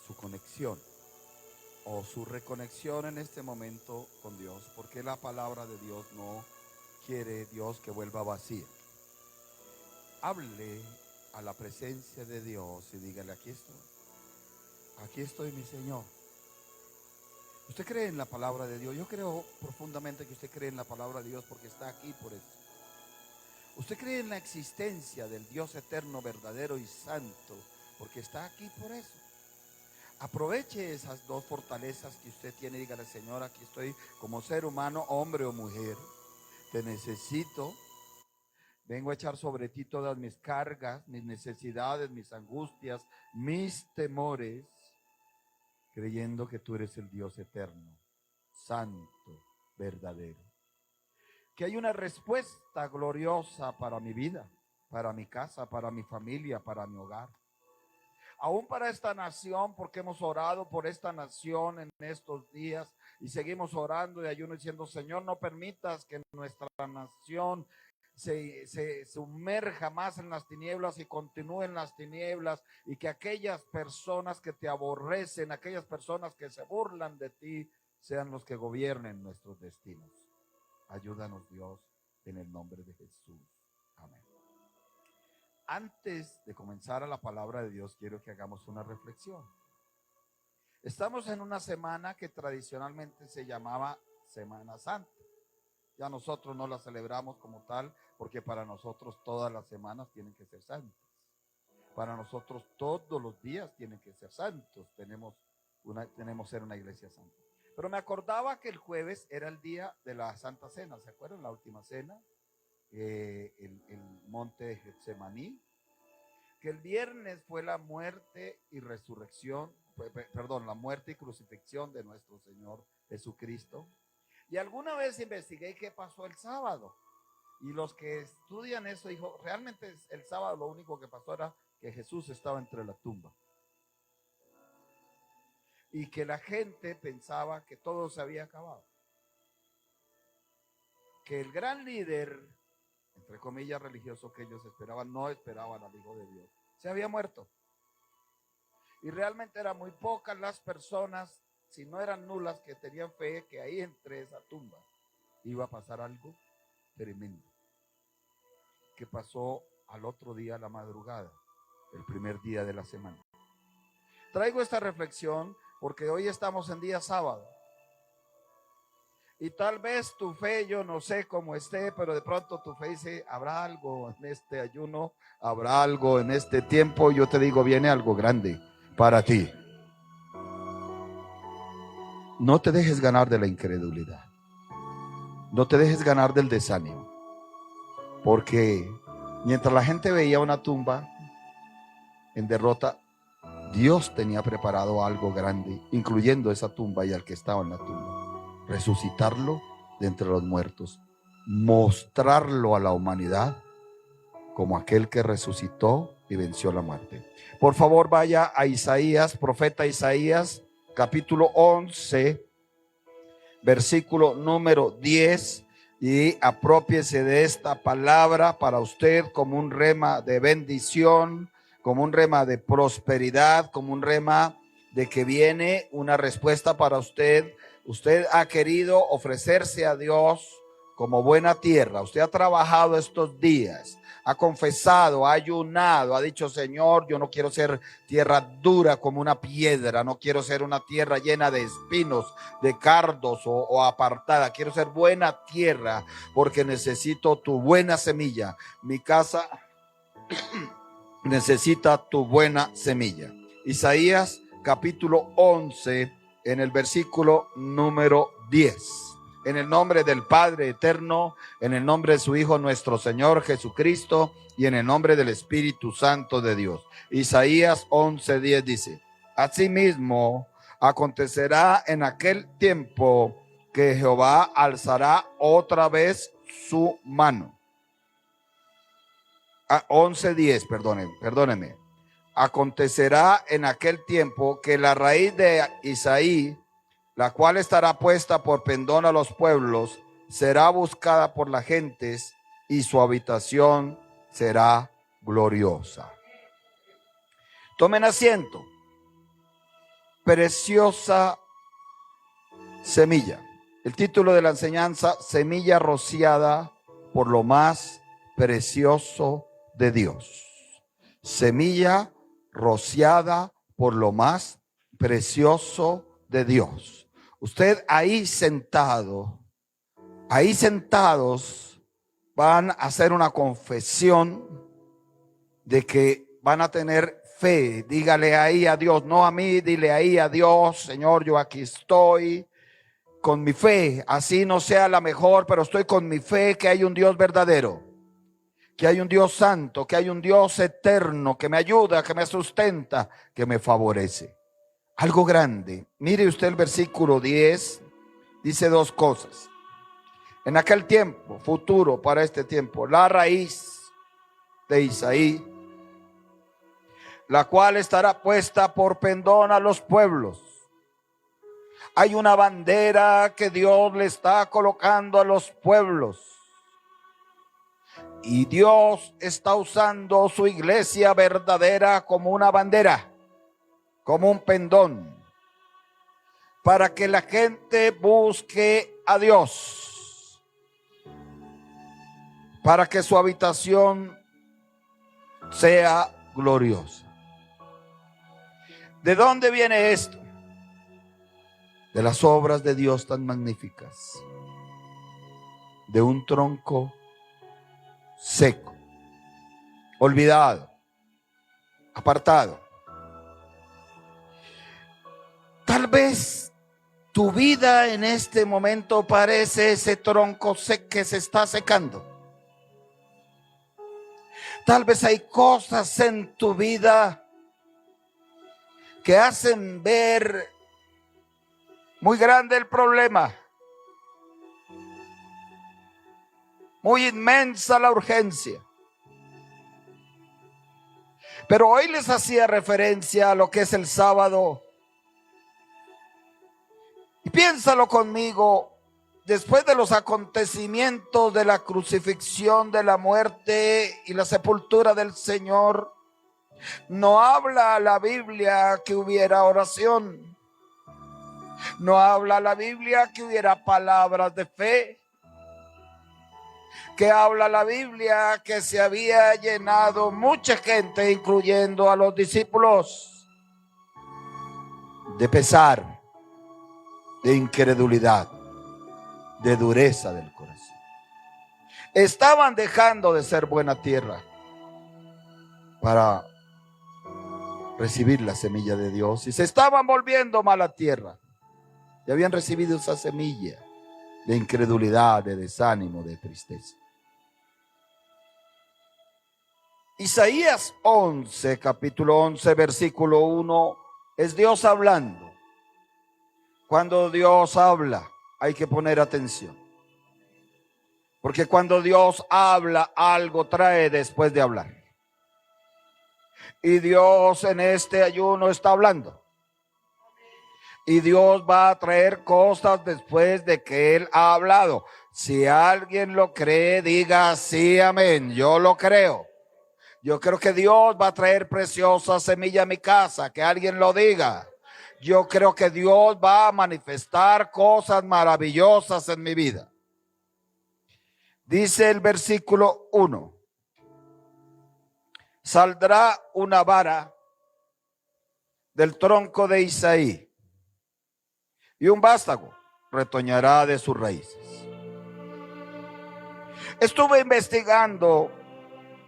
su conexión o su reconexión en este momento con Dios, porque la palabra de Dios no quiere Dios que vuelva vacía. Hable a la presencia de Dios y dígale: aquí estoy mi Señor. ¿Usted cree en la palabra de Dios? Yo creo profundamente que usted cree en la palabra de Dios porque está aquí por eso. Usted cree en la existencia del Dios eterno, verdadero y santo porque está aquí por eso. Aproveche esas dos fortalezas que usted tiene. Dígale: Señor, aquí estoy como ser humano, hombre o mujer. Te necesito. Vengo a echar sobre ti todas mis cargas, mis necesidades, mis angustias, mis temores, creyendo que tú eres el Dios eterno, santo, verdadero. Que hay una respuesta gloriosa para mi vida, para mi casa, para mi familia, para mi hogar. Aún para esta nación, porque hemos orado por esta nación en estos días y seguimos orando de ayuno diciendo: Señor, no permitas que nuestra nación se sumerja más en las tinieblas y continúe en las tinieblas, y que aquellas personas que te aborrecen, aquellas personas que se burlan de ti, sean los que gobiernen nuestros destinos. Ayúdanos, Dios, en el nombre de Jesús. Amén. Antes de comenzar a la palabra de Dios, quiero que hagamos una reflexión. Estamos en una semana que tradicionalmente se llamaba Semana Santa. Ya nosotros no la celebramos como tal, porque para nosotros todas las semanas tienen que ser santas. Para nosotros todos los días tienen que ser santos. Tenemos ser una iglesia santa. Pero me acordaba que el jueves era el día de la Santa Cena. ¿Se acuerdan? La última cena. El monte de Getsemaní, que el viernes fue la muerte y resurrección, la muerte y crucifixión de nuestro Señor Jesucristo. Y alguna vez investigué qué pasó el sábado, y los que estudian eso dijo: realmente el sábado lo único que pasó era que Jesús estaba entre la tumba, y que la gente pensaba que todo se había acabado, que el gran líder, entre comillas, religioso que ellos esperaban, no esperaban al Hijo de Dios, se había muerto. Y realmente eran muy pocas las personas, si no eran nulas, que tenían fe que ahí entre esa tumba iba a pasar algo tremendo, que pasó al otro día, a la madrugada, el primer día de la semana. Traigo esta reflexión porque hoy estamos en día sábado. Y tal vez tu fe, yo no sé cómo esté, pero de pronto tu fe dice: habrá algo en este ayuno, habrá algo en este tiempo. Yo te digo: viene algo grande para ti. No te dejes ganar de la incredulidad. No te dejes ganar del desánimo. Porque mientras la gente veía una tumba en derrota, Dios tenía preparado algo grande, incluyendo esa tumba y al que estaba en la tumba. Resucitarlo de entre los muertos, mostrarlo a la humanidad como aquel que resucitó y venció la muerte. Por favor, vaya a Isaías, profeta Isaías, capítulo 11, versículo número 10, y apropiese de esta palabra para usted como un rema de bendición, como un rema de prosperidad, como un rema de que viene una respuesta para usted. Usted ha querido ofrecerse a Dios como buena tierra. Usted ha trabajado estos días, ha confesado, ha ayunado, ha dicho: Señor, yo no quiero ser tierra dura como una piedra, no quiero ser una tierra llena de espinos, de cardos o apartada. Quiero ser buena tierra porque necesito tu buena semilla. Mi casa necesita tu buena semilla. Isaías capítulo 11, en el versículo número 10. En el nombre del Padre eterno, en el nombre de su Hijo nuestro Señor Jesucristo y en el nombre del Espíritu Santo de Dios. Isaías 11:10 dice: asimismo acontecerá en aquel tiempo que Jehová alzará otra vez su mano. 11:10, perdóneme. Acontecerá en aquel tiempo que la raíz de Isaí, la cual estará puesta por pendón a los pueblos, será buscada por las gentes y su habitación será gloriosa. Tomen asiento. preciosa semilla. El título de la enseñanza: semilla rociada por lo más precioso de Dios. Semilla rociada por lo más precioso de Dios. Usted ahí sentados van a hacer una confesión de que van a tener fe. Dígale ahí a Dios, no a mí, dile ahí a Dios: Señor, yo aquí estoy con mi fe, así no sea la mejor, pero estoy con mi fe que hay un Dios verdadero, que hay un Dios santo, que hay un Dios eterno, que me ayuda, que me sustenta, que me favorece. Algo grande. Mire usted el versículo 10, dice dos cosas. En aquel tiempo, futuro para este tiempo, la raíz de Isaí, la cual estará puesta por pendón a los pueblos. Hay una bandera que Dios le está colocando a los pueblos. Y Dios está usando su iglesia verdadera como una bandera, como un pendón, para que la gente busque a Dios, para que su habitación sea gloriosa. ¿De dónde viene esto? De las obras de Dios tan magníficas, de un tronco seco, olvidado, apartado. Tal vez tu vida en este momento parece ese tronco que se está secando. Tal vez hay cosas en tu vida que hacen ver muy grande el problema, muy inmensa la urgencia. Pero hoy les hacía referencia a lo que es el sábado. Y piénsalo conmigo, después de los acontecimientos de la crucifixión, de la muerte y la sepultura del Señor, no habla la Biblia que hubiera oración. No habla la Biblia que hubiera palabras de fe. Que habla la Biblia que se había llenado mucha gente, incluyendo a los discípulos, de pesar, de incredulidad, de dureza del corazón. Estaban dejando de ser buena tierra para recibir la semilla de Dios y se estaban volviendo mala tierra. Ya habían recibido esa semilla de incredulidad, de desánimo, de tristeza. Isaías 11, capítulo 11, versículo 1, es Dios hablando. Cuando Dios habla, hay que poner atención. Porque cuando Dios habla, algo trae después de hablar. Y Dios en este ayuno está hablando. Y Dios va a traer cosas después de que Él ha hablado. Si alguien lo cree, diga sí, amén. Yo lo creo. Yo creo que Dios va a traer preciosa semilla a mi casa. Que alguien lo diga. Yo creo que Dios va a manifestar cosas maravillosas en mi vida. Dice el versículo 1. Saldrá una vara del tronco de Isaí y un vástago retoñará de sus raíces. Estuve investigando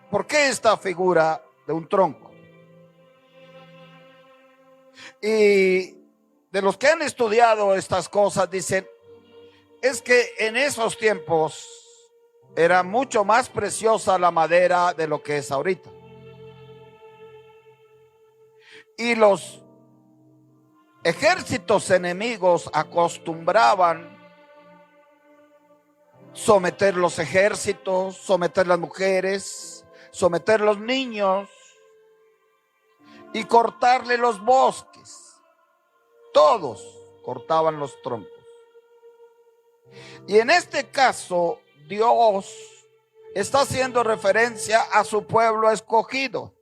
por qué esta figura de un tronco. Y de los que han estudiado estas cosas dicen, es que en esos tiempos era mucho más preciosa la madera de lo que es ahorita. Y los ejércitos enemigos acostumbraban someter los ejércitos, someter las mujeres, someter los niños y cortarle los bosques. Todos cortaban los troncos. Y en este caso, Dios está haciendo referencia a su pueblo escogido,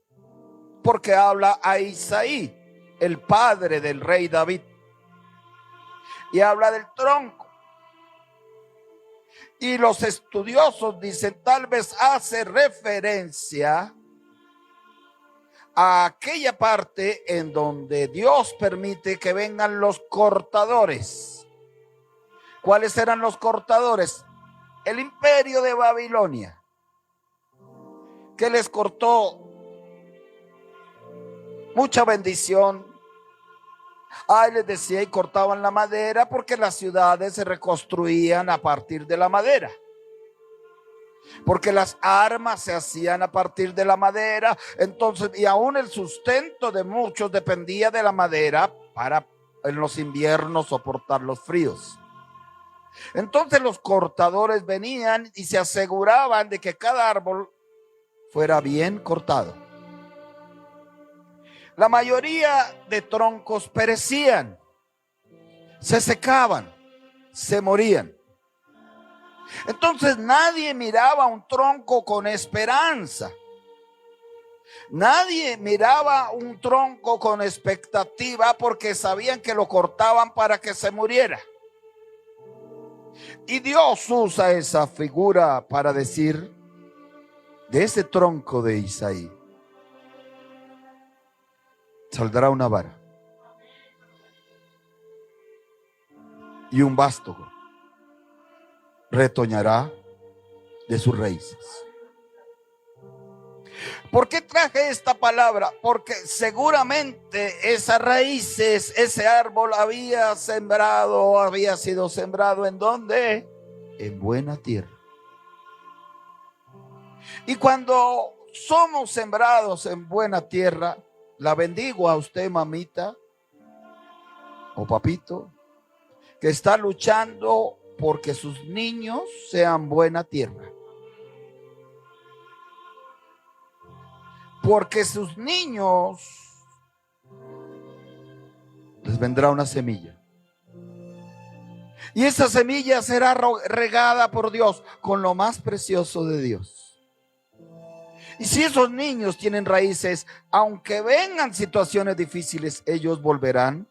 porque habla a Isaí. el padre del rey David. Y habla del tronco. Y los estudiosos dicen, tal vez hace referencia a aquella parte en donde Dios permite que vengan los cortadores. ¿Cuáles eran los cortadores? El imperio de Babilonia, que les cortó mucha bendición. Les decía, y cortaban la madera porque las ciudades se reconstruían a partir de la madera, porque las armas se hacían a partir de la madera. Entonces, y aún el sustento de muchos dependía de la madera para en los inviernos soportar los fríos. Entonces los cortadores venían y se aseguraban de que cada árbol fuera bien cortado. La mayoría de troncos perecían, se secaban, se morían. Entonces nadie miraba un tronco con esperanza. Nadie miraba un tronco con expectativa porque sabían que lo cortaban para que se muriera. Y Dios usa esa figura para decir, de ese tronco de Isaí saldrá una vara y un vástago retoñará de sus raíces. ¿Por qué traje esta palabra? Porque seguramente esas raíces, ese árbol había sido sembrado ¿en dónde? En buena tierra. Y cuando somos sembrados en buena tierra, la bendigo a usted, mamita o papito, que está luchando porque sus niños sean buena tierra. Porque sus niños les vendrá una semilla. Y esa semilla será regada por Dios con lo más precioso de Dios. Y si esos niños tienen raíces, aunque vengan situaciones difíciles, ellos volverán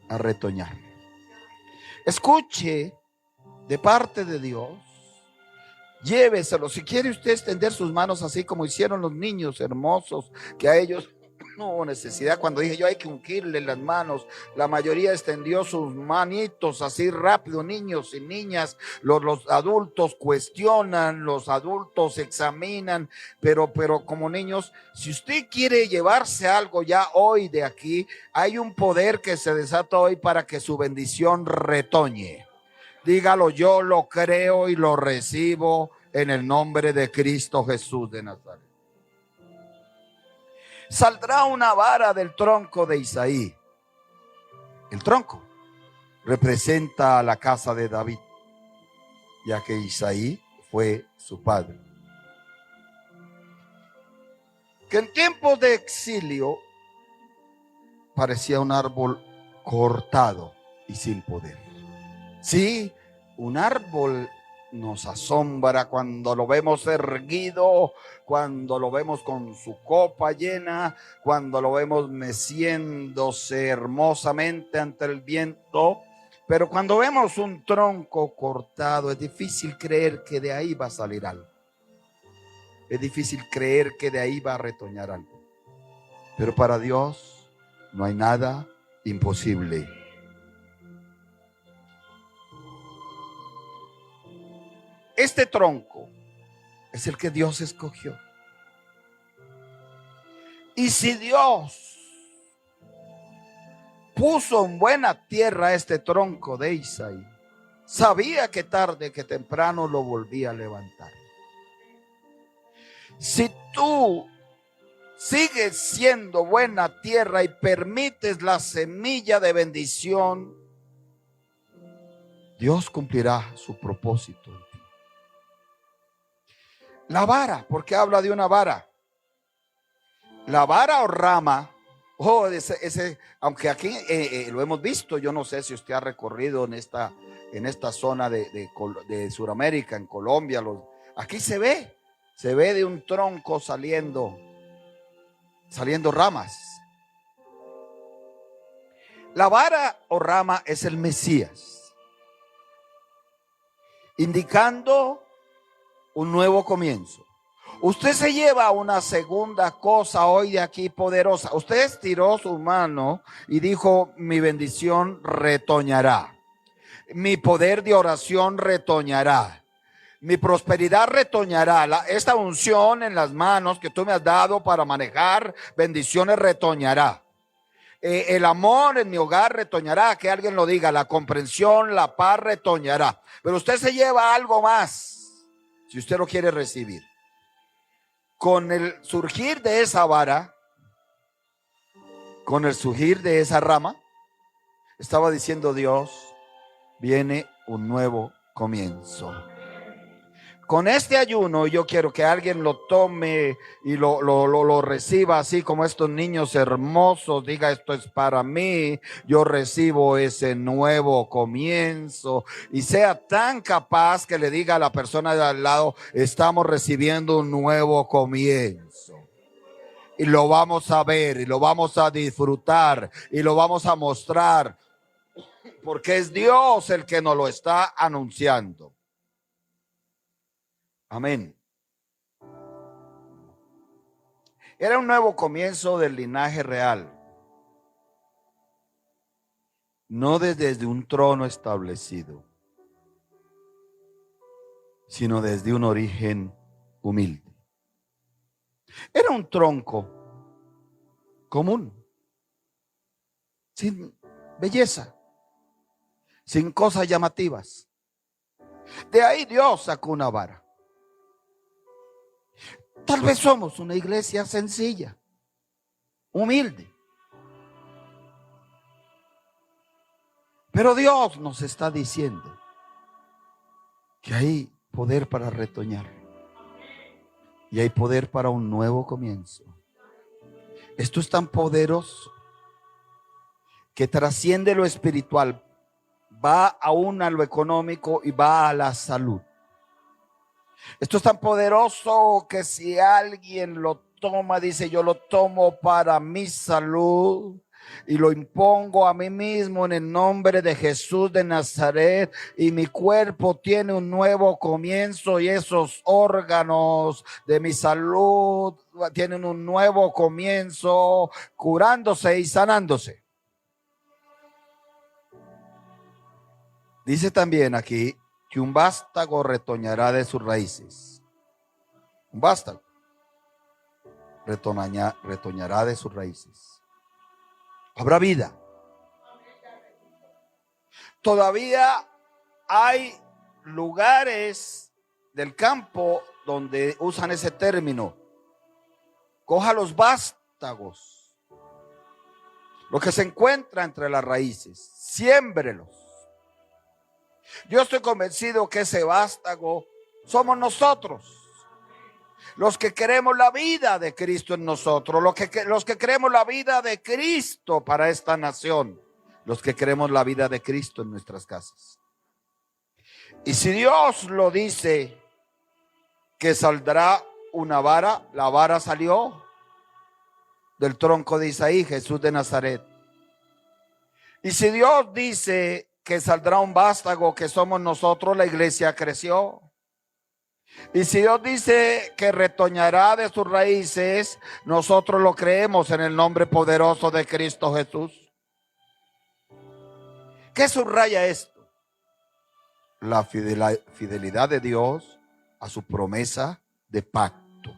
a retoñar. Escuche de parte de Dios, lléveselo. Si quiere usted extender sus manos así como hicieron los niños hermosos, que a ellos no hubo necesidad. Cuando dije yo hay que ungirle las manos, la mayoría extendió sus manitos así rápido. Niños y niñas, los adultos cuestionan, los adultos examinan, pero como niños, si usted quiere llevarse algo ya hoy de aquí, hay un poder que se desata hoy para que su bendición retoñe. Dígalo, yo lo creo y lo recibo en el nombre de Cristo Jesús de Nazaret. Saldrá una vara del tronco de Isaí. El tronco representa a la casa de David, ya que Isaí fue su padre. Que en tiempos de exilio parecía un árbol cortado y sin poder. Sí, un árbol nos asombra cuando lo vemos erguido, cuando lo vemos con su copa llena, cuando lo vemos meciéndose hermosamente ante el viento. Pero cuando vemos un tronco cortado, es difícil creer que de ahí va a salir algo. Es difícil creer que de ahí va a retoñar algo. Pero para Dios no hay nada imposible. Este tronco es el que Dios escogió. Y si Dios puso en buena tierra este tronco de Isaí, sabía que tarde que temprano lo volvía a levantar. Si tú sigues siendo buena tierra y permites la semilla de bendición, Dios cumplirá su propósito en ti. La vara, porque habla de una vara. La vara o rama, aunque aquí lo hemos visto, yo no sé si usted ha recorrido en esta zona de Sudamérica, en Colombia, aquí se ve de un tronco saliendo ramas. La vara o rama es el Mesías, indicando un nuevo comienzo. Usted se lleva una segunda cosa hoy de aquí poderosa. Usted estiró su mano y dijo: mi bendición retoñará, mi poder de oración retoñará, mi prosperidad retoñará. Esta unción en las manos que tú me has dado para manejar bendiciones retoñará. El amor en mi hogar retoñará, que alguien lo diga. La comprensión, la paz retoñará. Pero usted se lleva algo más, si usted lo quiere recibir. Con el surgir de esa vara, con el surgir de esa rama, estaba diciendo Dios: viene un nuevo comienzo. Con este ayuno yo quiero que alguien lo tome y lo reciba así como estos niños hermosos. Diga: esto es para mí, yo recibo ese nuevo comienzo. Y sea tan capaz que le diga a la persona de al lado: estamos recibiendo un nuevo comienzo. Y lo vamos a ver, y lo vamos a disfrutar, y lo vamos a mostrar, porque es Dios el que nos lo está anunciando. Amén. Era un nuevo comienzo del linaje real, no desde un trono establecido, sino desde un origen humilde. Era un tronco común, sin belleza, sin cosas llamativas. De ahí Dios sacó una vara. Tal vez somos una iglesia sencilla, humilde, pero Dios nos está diciendo que hay poder para retoñar y hay poder para un nuevo comienzo. Esto es tan poderoso que trasciende lo espiritual, va aún a lo económico y va a la salud. Esto es tan poderoso que si alguien lo toma, dice: yo lo tomo para mi salud y lo impongo a mí mismo en el nombre de Jesús de Nazaret, y mi cuerpo tiene un nuevo comienzo, y esos órganos de mi salud tienen un nuevo comienzo, curándose y sanándose. Dice también aquí que un vástago retoñará de sus raíces. Un vástago retoñará de sus raíces. Habrá vida. Todavía hay lugares del campo donde usan ese término. Coja los vástagos, lo que se encuentra entre las raíces, siémbrelos. Yo estoy convencido que ese vástago somos nosotros, los que queremos la vida de Cristo en nosotros, los que queremos la vida de Cristo para esta nación, los que queremos la vida de Cristo en nuestras casas. Y si Dios lo dice que saldrá una vara, la vara salió del tronco de Isaí, Jesús de Nazaret. Y si Dios dice que saldrá un vástago, que somos nosotros, la iglesia creció. Y si Dios dice que retoñará de sus raíces, nosotros lo creemos en el nombre poderoso de Cristo Jesús. ¿Qué subraya esto? La fidelidad de Dios a su promesa de pacto.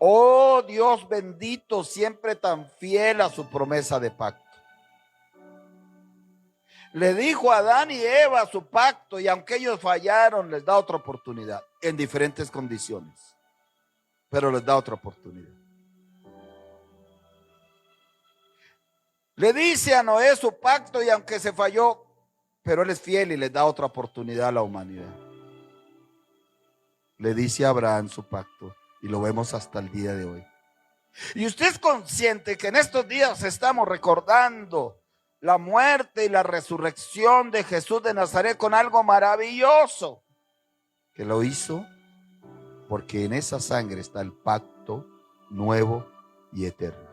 Oh Dios bendito, siempre tan fiel a su promesa de pacto. Le dijo a Adán y Eva su pacto, y aunque ellos fallaron, les da otra oportunidad en diferentes condiciones, pero les da otra oportunidad. Le dice a Noé su pacto, y aunque se falló, pero él es fiel y les da otra oportunidad a la humanidad. Le dice a Abraham su pacto, y lo vemos hasta el día de hoy. Y usted es consciente que en estos días estamos recordando la muerte y la resurrección de Jesús de Nazaret con algo maravilloso, que lo hizo porque en esa sangre está el pacto nuevo y eterno.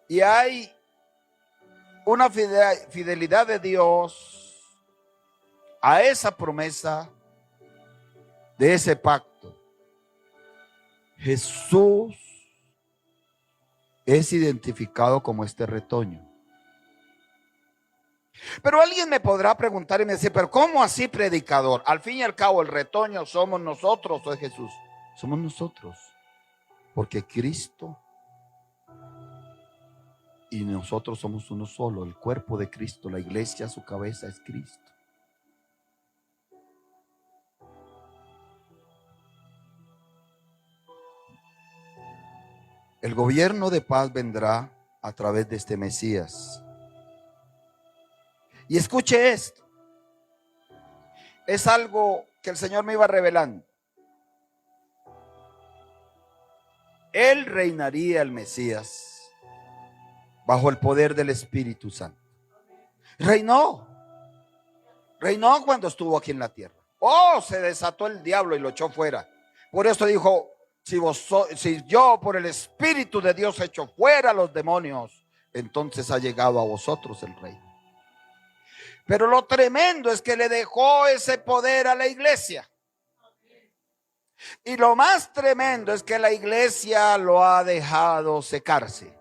Y hay una fidelidad de Dios a esa promesa de ese pacto. Jesús es identificado como este retoño. Pero alguien me podrá preguntar y me dice, pero ¿cómo así, predicador? Al fin y al cabo, el retoño somos nosotros o es Jesús. Somos nosotros, porque Cristo y nosotros somos uno solo, el cuerpo de Cristo, la iglesia, su cabeza es Cristo. El gobierno de paz vendrá a través de este Mesías. Y escuche esto. Es algo que el Señor me iba revelando. Él reinaría, el Mesías, bajo el poder del Espíritu Santo. Reinó cuando estuvo aquí en la tierra. Oh, se desató el diablo y lo echó fuera. Por eso dijo, si yo por el Espíritu de Dios echo fuera a los demonios, entonces ha llegado a vosotros el reino. Pero lo tremendo es que le dejó ese poder a la iglesia. Y lo más tremendo es que la iglesia lo ha dejado secarse.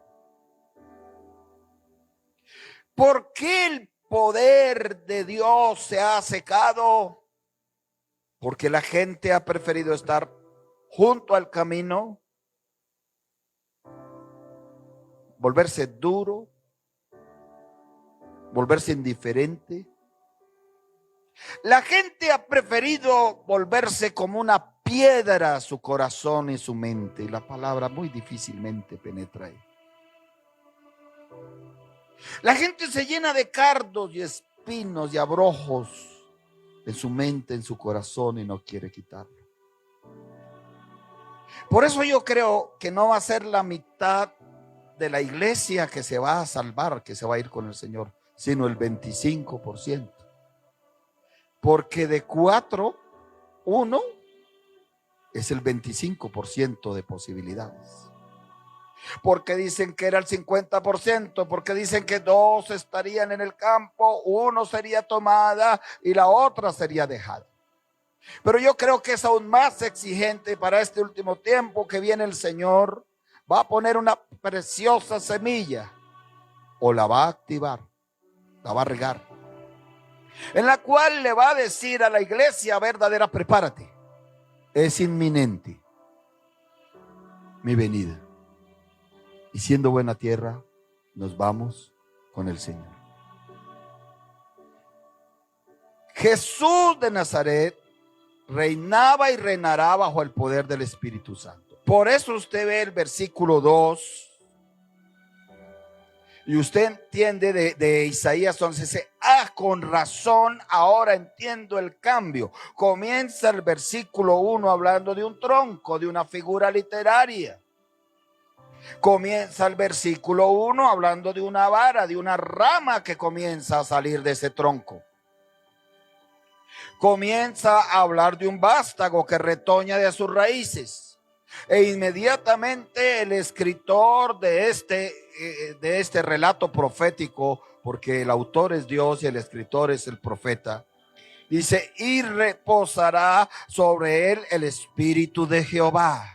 ¿Por qué el poder de Dios se ha secado? Porque la gente ha preferido estar junto al camino, volverse duro, volverse indiferente. La gente ha preferido volverse como una piedra a su corazón y su mente, y la palabra muy difícilmente penetra ahí. La gente se llena de cardos y espinos y abrojos en su mente, en su corazón, y no quiere quitarlo. Por eso yo creo que no va a ser la mitad de la iglesia que se va a salvar, que se va a ir con el Señor, sino el 25%. Porque de 4, 1 es el 25% de posibilidades. Porque dicen que era el 50%, porque dicen que 2 estarían en el campo, 1 sería tomada y la otra sería dejada. Pero yo creo que es aún más exigente para este último tiempo que viene el Señor. Va a poner una preciosa semilla o la va a activar, la va a regar, en la cual le va a decir a la iglesia verdadera: prepárate, es inminente mi venida. Y siendo buena tierra, nos vamos con el Señor. Jesús de Nazaret reinaba y reinará bajo el poder del Espíritu Santo. Por eso usted ve el versículo 2 y usted entiende de Isaías 11, dice: con razón ahora entiendo el cambio. Comienza el versículo 1 hablando de un tronco, de una figura literaria. Comienza el versículo 1 hablando de una vara, de una rama que comienza a salir de ese tronco. Comienza a hablar de un vástago que retoña de sus raíces. E inmediatamente el escritor de este relato profético, porque el autor es Dios y el escritor es el profeta, dice: y reposará sobre él el Espíritu de Jehová.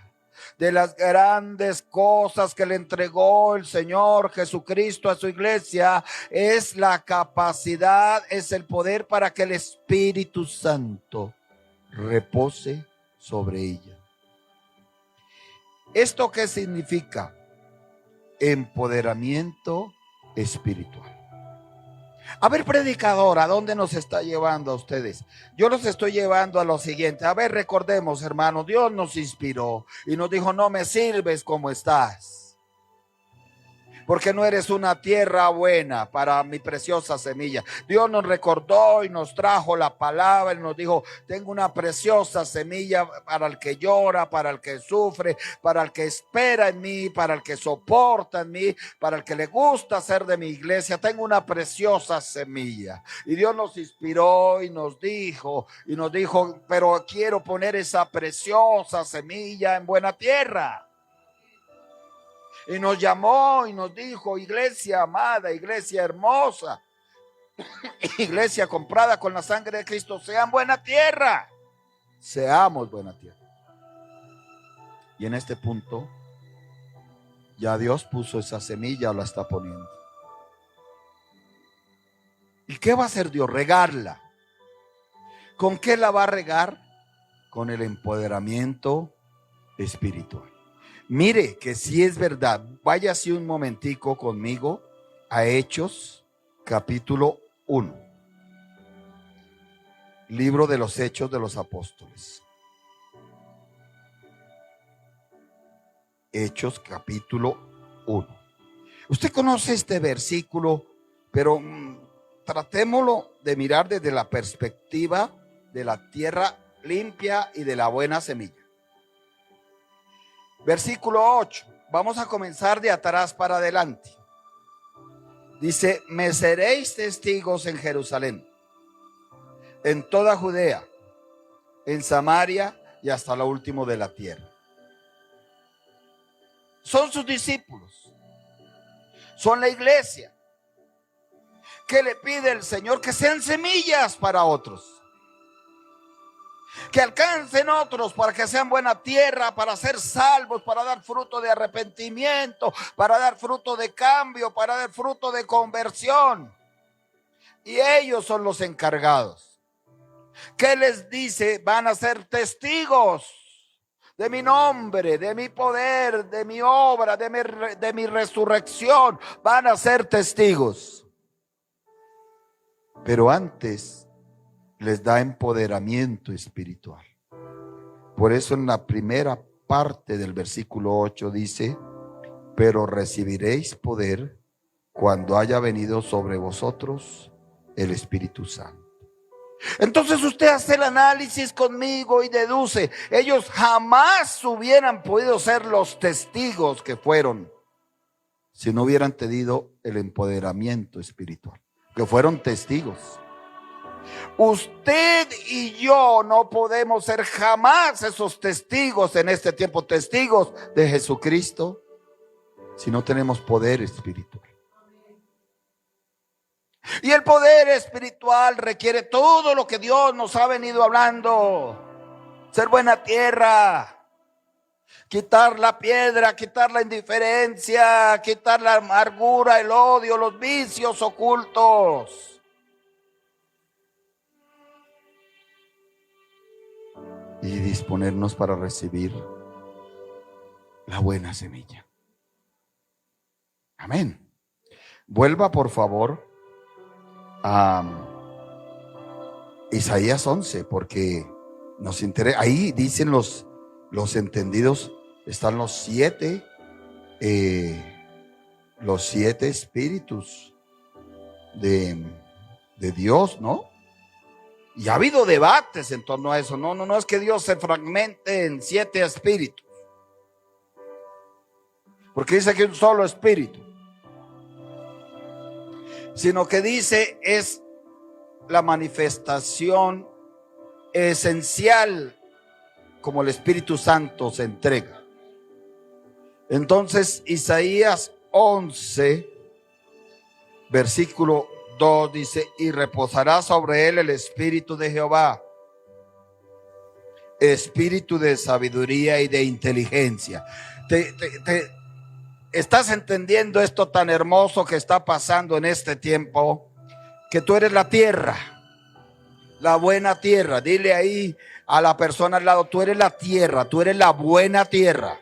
De las grandes cosas que le entregó el Señor Jesucristo a su iglesia es la capacidad, es el poder para que el Espíritu Santo repose sobre ella. ¿Esto qué significa? Empoderamiento espiritual. A ver, predicador, ¿a dónde nos está llevando a ustedes? Yo los estoy llevando a lo siguiente. A ver, recordemos, hermano, Dios nos inspiró y nos dijo: no me sirves como estás, porque no eres una tierra buena para mi preciosa semilla. Dios nos recordó y nos trajo la palabra y nos dijo: tengo una preciosa semilla para el que llora, para el que sufre, para el que espera en mí, para el que soporta en mí, para el que le gusta ser de mi iglesia. Tengo una preciosa semilla. Y Dios nos inspiró y nos dijo, pero quiero poner esa preciosa semilla en buena tierra. Y nos llamó y nos dijo: iglesia amada, iglesia hermosa, iglesia comprada con la sangre de Cristo, sean buena tierra. Seamos buena tierra. Y en este punto ya Dios puso esa semilla o la está poniendo. ¿Y qué va a hacer Dios? Regarla. ¿Con qué la va a regar? Con el empoderamiento espiritual. Mire que si es verdad. Vaya así un momentico conmigo a Hechos capítulo 1. Libro de los Hechos de los Apóstoles. Hechos capítulo 1. Usted conoce este versículo, pero tratémoslo de mirar desde la perspectiva de la tierra limpia y de la buena semilla. Versículo 8. Vamos a comenzar de atrás para adelante. Dice: me seréis testigos en Jerusalén, en toda Judea, en Samaria y hasta lo último de la tierra. Son sus discípulos, son la iglesia. ¿Qué le pide el Señor? Que sean semillas para otros, que alcancen otros para que sean buena tierra, para ser salvos, para dar fruto de arrepentimiento, para dar fruto de cambio, para dar fruto de conversión. Y ellos son los encargados. ¿Qué les dice? Van a ser testigos de mi nombre, de mi poder, de mi obra, de mi resurrección. Van a ser testigos. Pero antes les da empoderamiento espiritual. Por eso en la primera parte del versículo 8 dice: pero recibiréis poder cuando haya venido sobre vosotros el Espíritu Santo. Entonces usted hace el análisis conmigo y deduce: ellos jamás hubieran podido ser los testigos que fueron si no hubieran tenido el empoderamiento espiritual, que fueron testigos. Usted y yo no podemos ser jamás esos testigos en este tiempo, testigos de Jesucristo, si no tenemos poder espiritual. Y el poder espiritual requiere todo lo que Dios nos ha venido hablando: ser buena tierra, quitar la piedra, quitar la indiferencia, quitar la amargura, el odio, los vicios ocultos. Y disponernos para recibir la buena semilla. Amén. Vuelva por favor a Isaías 11, porque nos interesa. Ahí dicen los entendidos, están los siete espíritus de Dios, ¿no? Y ha habido debates en torno a eso. No es que Dios se fragmente en 7 espíritus, porque dice que un solo espíritu, sino que dice es la manifestación esencial como el Espíritu Santo se entrega. Entonces Isaías 11 versículo 2 dice: y reposará sobre él el Espíritu de Jehová, espíritu de sabiduría y de inteligencia. ¿Estás entendiendo esto tan hermoso que está pasando en este tiempo? Que tú eres la tierra, la buena tierra. Dile ahí a la persona al lado: tú eres la tierra, tú eres la buena tierra.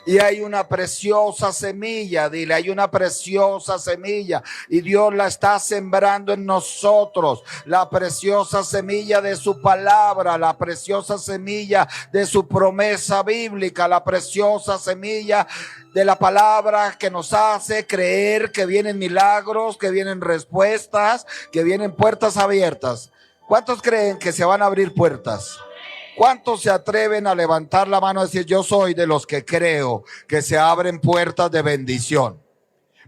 Y hay una preciosa semilla, dile, hay una preciosa semilla, y Dios la está sembrando en nosotros, la preciosa semilla de su palabra, la preciosa semilla de su promesa bíblica, la preciosa semilla de la palabra que nos hace creer que vienen milagros, que vienen respuestas, que vienen puertas abiertas. ¿Cuántos creen que se van a abrir puertas? ¿Cuántos se atreven a levantar la mano y decir: yo soy de los que creo que se abren puertas de bendición?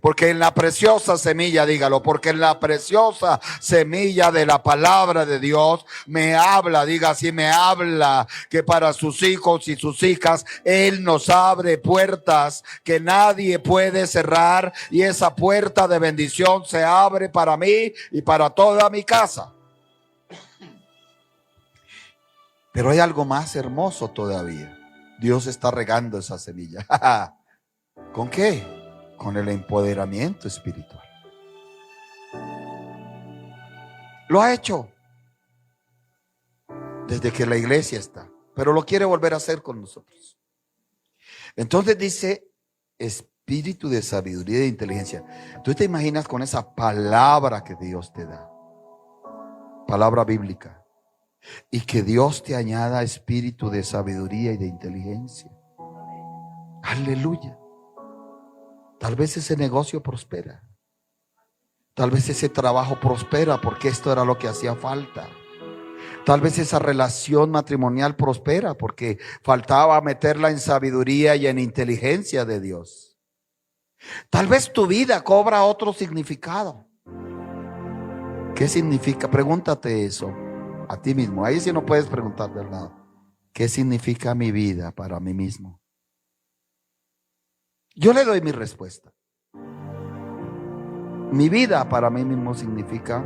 Porque en la preciosa semilla, dígalo, porque en la preciosa semilla de la palabra de Dios me habla, diga así, me habla que para sus hijos y sus hijas Él nos abre puertas que nadie puede cerrar, y esa puerta de bendición se abre para mí y para toda mi casa. Pero hay algo más hermoso todavía. Dios está regando esa semilla. ¿Con qué? Con el empoderamiento espiritual. Lo ha hecho desde que la iglesia está, pero lo quiere volver a hacer con nosotros. Entonces dice espíritu de sabiduría y de inteligencia. ¿Tú te imaginas con esa palabra que Dios te da? Palabra bíblica. Y que Dios te añada espíritu de sabiduría y de inteligencia. Aleluya. Tal vez ese negocio prospera. Tal vez ese trabajo prospera porque esto era lo que hacía falta. Tal vez esa relación matrimonial prospera porque faltaba meterla en sabiduría y en inteligencia de Dios. Tal vez tu vida cobra otro significado. ¿Qué significa? Pregúntate eso a ti mismo. Ahí sí no puedes preguntar del lado. ¿Qué significa mi vida para mí mismo? Yo le doy mi respuesta. Mi vida para mí mismo significa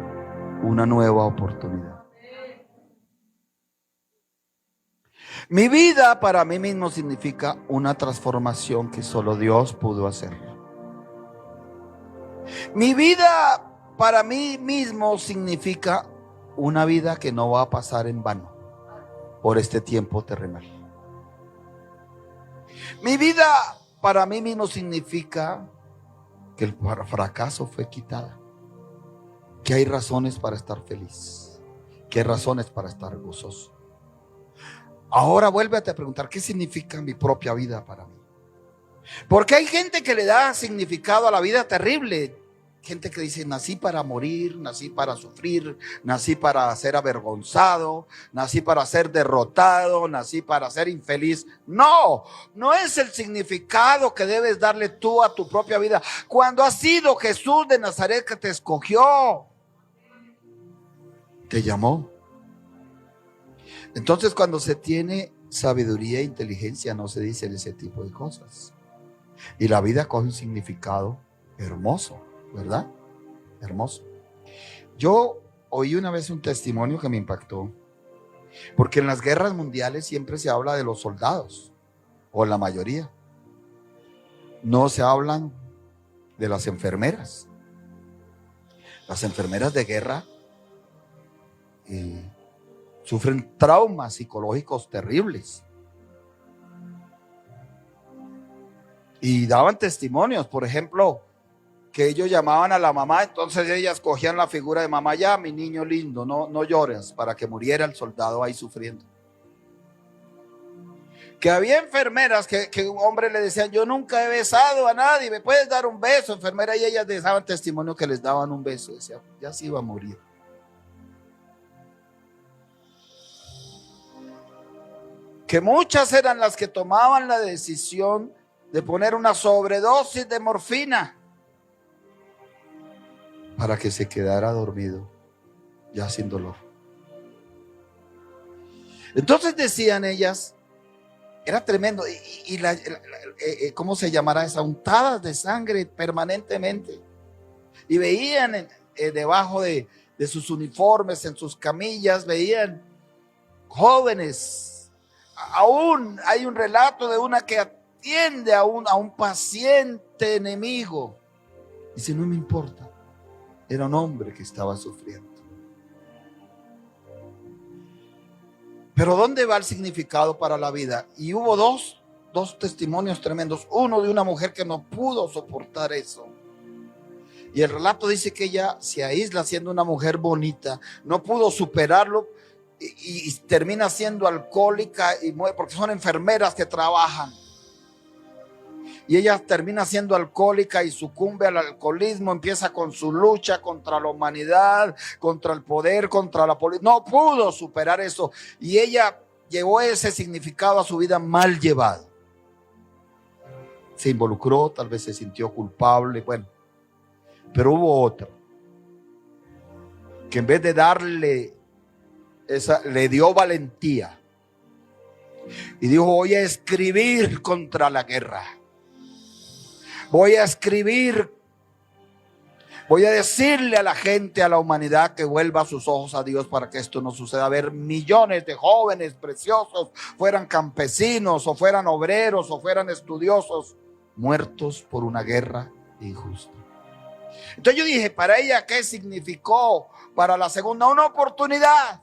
una nueva oportunidad. Mi vida para mí mismo significa una transformación que solo Dios pudo hacer. Mi vida para mí mismo significa una vida que no va a pasar en vano por este tiempo terrenal. Mi vida para mí mismo significa que el fracaso fue quitada, que hay razones para estar feliz, que hay razones para estar gozoso. Ahora vuélvete a preguntar, ¿qué significa mi propia vida para mí? Porque hay gente que le da significado a la vida terrible. Gente que dice, nací para morir, nací para sufrir, nací para ser avergonzado, nací para ser derrotado, nací para ser infeliz. No, no es el significado que debes darle tú a tu propia vida. Cuando ha sido Jesús de Nazaret que te escogió, te llamó. Entonces, cuando se tiene sabiduría e inteligencia, no se dicen ese tipo de cosas. Y la vida coge un significado hermoso, ¿verdad? Hermoso. Yo oí una vez un testimonio que me impactó, porque en las guerras mundiales siempre se habla de los soldados, o la mayoría. No se hablan de las enfermeras. Las enfermeras de guerra sufren traumas psicológicos terribles. Y daban testimonios, por ejemplo, que ellos llamaban a la mamá, entonces ellas cogían la figura de mamá, ya mi niño lindo, no llores, para que muriera el soldado ahí sufriendo. Que había enfermeras que un hombre le decían, yo nunca he besado a nadie, ¿me puedes dar un beso, enfermera? Y ellas les daban testimonio que les daban un beso, decían, ya se iba a morir. Que muchas eran las que tomaban la decisión de poner una sobredosis de morfina para que se quedara dormido, ya sin dolor. Entonces decían ellas, era tremendo, ¿cómo se llamará esa? Untadas de sangre permanentemente. Y veían debajo de sus uniformes, en sus camillas, veían jóvenes. Aún hay un relato de una que atiende a un paciente enemigo. Dice, no me importa. Era un hombre que estaba sufriendo. Pero ¿dónde va el significado para la vida? Y hubo dos testimonios tremendos. Uno de una mujer que no pudo soportar eso. Y el relato dice que ella se aísla siendo una mujer bonita. No pudo superarlo y termina siendo alcohólica y muere, porque son enfermeras que trabajan. Y ella termina siendo alcohólica y sucumbe al alcoholismo, empieza con su lucha contra la humanidad, contra el poder, contra la política. No pudo superar eso y ella llevó ese significado a su vida mal llevado. Se involucró, tal vez se sintió culpable, bueno, Pero hubo otro que en vez de darle le dio valentía y dijo: voy a escribir contra la guerra. Voy a escribir. Voy a decirle a la gente, a la humanidad, que vuelva sus ojos a Dios para que esto no suceda. A ver, millones de jóvenes preciosos, fueran campesinos o fueran obreros o fueran estudiosos, muertos por una guerra injusta. Entonces yo dije, para ella, ¿qué significó para la segunda? Una oportunidad.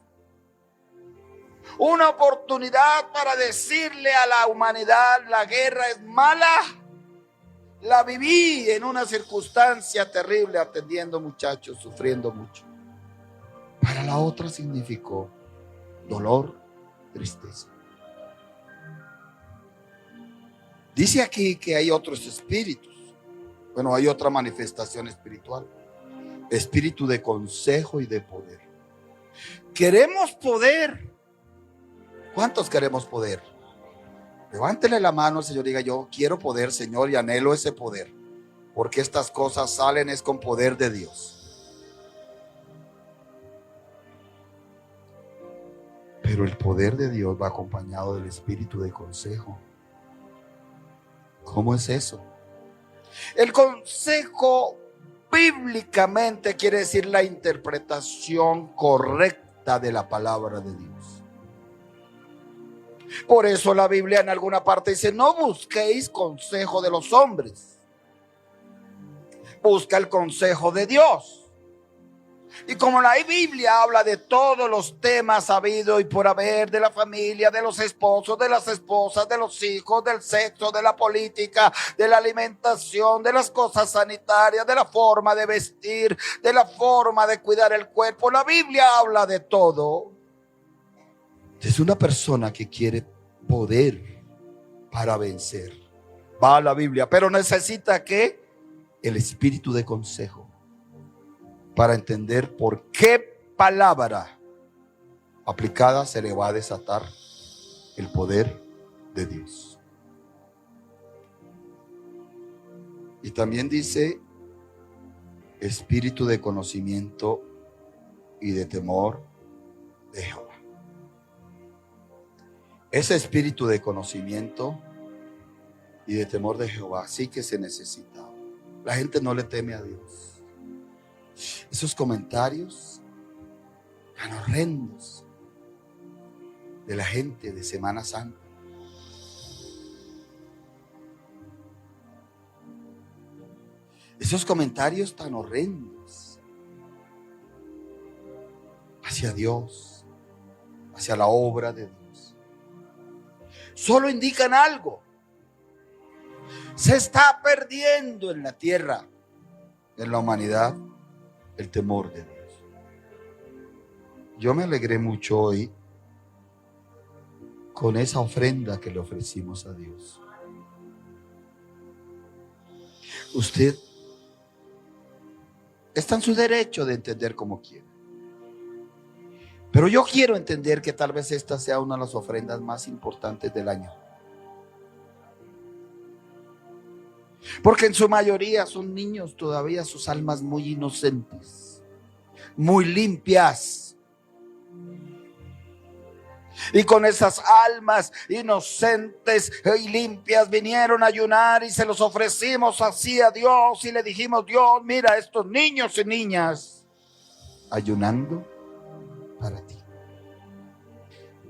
Una oportunidad para decirle a la humanidad: la guerra es mala. La viví en una circunstancia terrible, atendiendo muchachos, sufriendo mucho. Para la otra significó dolor, tristeza. Dice aquí que hay otros espíritus. Bueno, hay otra manifestación espiritual. Espíritu de consejo y de poder. Queremos poder. ¿Cuántos queremos poder? Levántele la mano, Señor, diga: yo quiero poder, Señor, y anhelo ese poder, porque estas cosas salen es con poder de Dios. Pero el poder de Dios va acompañado del espíritu de consejo. ¿Cómo es eso? El consejo bíblicamente quiere decir la interpretación correcta de la palabra de Dios. Por eso la Biblia en alguna parte dice: no busquéis consejo de los hombres, busca el consejo de Dios. Y como la Biblia habla de todos los temas habido y por haber, de la familia, de los esposos, de las esposas, de los hijos, del sexo, de la política, de la alimentación, de las cosas sanitarias, de la forma de vestir, de la forma de cuidar el cuerpo, la Biblia habla de todo. Es una persona que quiere poder para vencer, va a la Biblia, pero necesita ¿qué? El espíritu de consejo para entender por qué palabra aplicada se le va a desatar el poder de Dios. Y también dice espíritu de conocimiento y de temor de Jehová. Ese espíritu de conocimiento y de temor de Jehová sí que se necesita. La gente no le teme a Dios. Esos comentarios tan horrendos de la gente de Semana Santa. Esos comentarios tan horrendos hacia Dios, hacia la obra de Dios. Solo indican algo: se está perdiendo en la tierra, en la humanidad, el temor de Dios. Yo me alegré mucho hoy con esa ofrenda que le ofrecimos a Dios. Usted está en su derecho de entender como quiera, pero yo quiero entender que tal vez esta sea una de las ofrendas más importantes del año. Porque en su mayoría son niños todavía, sus almas muy inocentes, muy limpias. Y con esas almas inocentes y limpias vinieron a ayunar y se los ofrecimos así a Dios y le dijimos: Dios, mira estos niños y niñas ayunando para ti.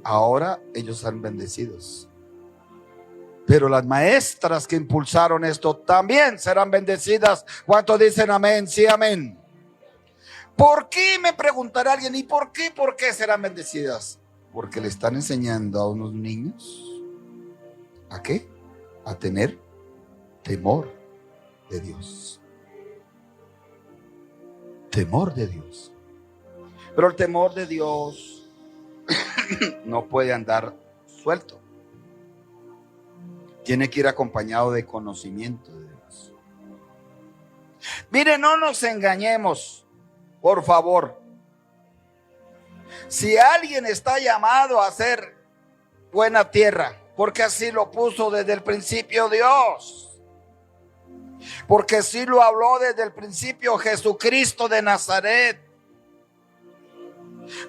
Ahora ellos están bendecidos. Pero las maestras que impulsaron esto también serán bendecidas. ¿Cuántos dicen amén? Sí, amén. ¿Por qué? Me preguntará alguien. ¿Y por qué? ¿Por qué serán bendecidas? Porque le están enseñando a unos niños ¿a qué? A tener temor de Dios. Temor de Dios. Pero el temor de Dios no puede andar suelto. Tiene que ir acompañado de conocimiento de Dios. Mire, no nos engañemos, por favor. Si alguien está llamado a hacer buena tierra, porque así lo puso desde el principio Dios, Porque sí lo habló desde el principio Jesucristo de Nazaret.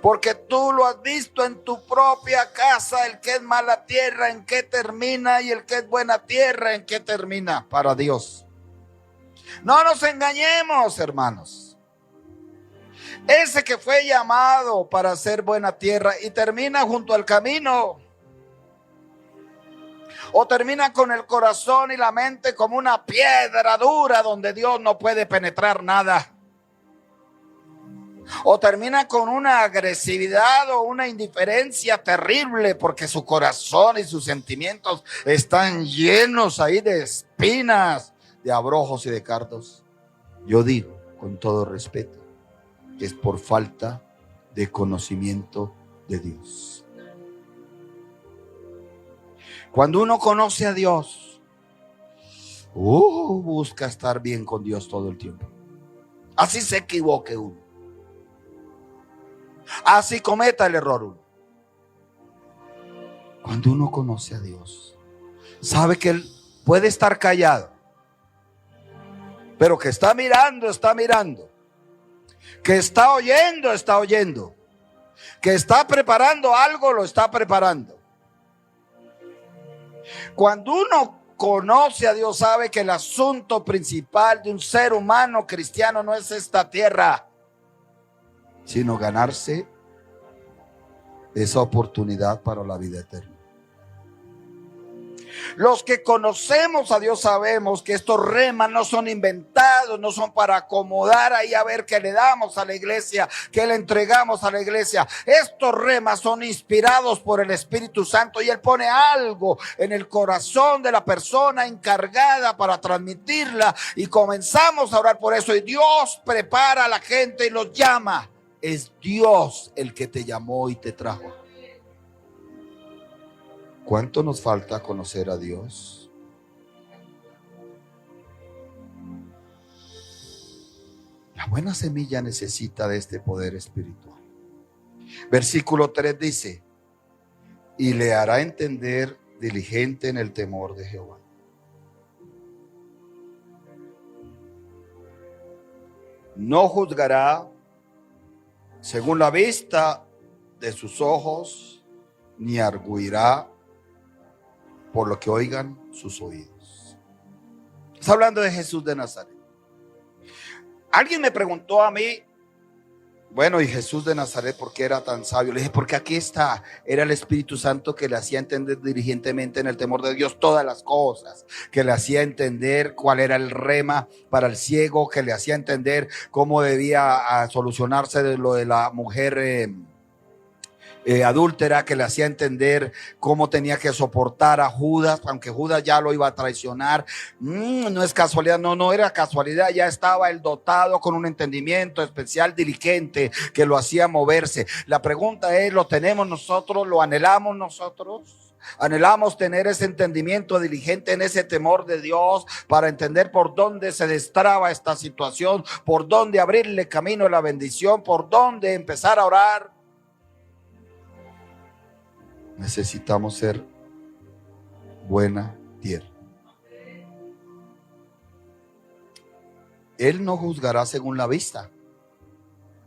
Porque tú lo has visto en tu propia casa, el que es mala tierra, en qué termina, y el que es buena tierra, en qué termina para Dios. No nos engañemos, hermanos. Ese que fue llamado para ser buena tierra y termina junto al camino, o termina con el corazón y la mente como una piedra dura donde Dios no puede penetrar nada, o termina con una agresividad o una indiferencia terrible porque su corazón y sus sentimientos están llenos ahí de espinas, de abrojos y de cardos. Yo digo con todo respeto que es por falta de conocimiento de Dios. Cuando uno conoce a Dios, busca estar bien con Dios todo el tiempo. Así se equivoque uno, así cometa el error uno. Cuando uno conoce a Dios, sabe que Él puede estar callado, pero que está mirando, que está oyendo, que está preparando algo, lo está preparando. Cuando uno conoce a Dios, sabe que el asunto principal de un ser humano cristiano no es esta tierra, sino ganarse esa oportunidad para la vida eterna. Los que conocemos a Dios sabemos que estos remas no son inventados, no son para acomodar ahí a ver qué le damos a la iglesia, qué le entregamos a la iglesia. Estos remas son inspirados por el Espíritu Santo y Él pone algo en el corazón de la persona encargada para transmitirla y comenzamos a orar por eso y Dios prepara a la gente y los llama. Es Dios el que te llamó y te trajo. ¿Cuánto nos falta conocer a Dios? La buena semilla necesita de este poder espiritual. Versículo 3 dice: y le hará entender diligente en el temor de Jehová. No juzgará según la vista de sus ojos, ni arguirá por lo que oigan sus oídos. Está hablando de Jesús de Nazaret. Alguien me preguntó a mí, bueno, ¿y Jesús de Nazaret por qué era tan sabio? Le dije, porque aquí está, era el Espíritu Santo que le hacía entender diligentemente en el temor de Dios todas las cosas, que le hacía entender cuál era el rema para el ciego, que le hacía entender cómo debía solucionarse de lo de la mujer adúltera, que le hacía entender cómo tenía que soportar a Judas, aunque Judas ya lo iba a traicionar. No es casualidad, no era casualidad, ya estaba él dotado con un entendimiento especial, diligente, que lo hacía moverse. La pregunta es, ¿lo tenemos nosotros? ¿Lo anhelamos nosotros? Anhelamos tener ese entendimiento diligente en ese temor de Dios para entender por dónde se destraba esta situación, por dónde abrirle camino a la bendición, por dónde empezar a orar. Necesitamos ser buena tierra. Él no juzgará según la vista.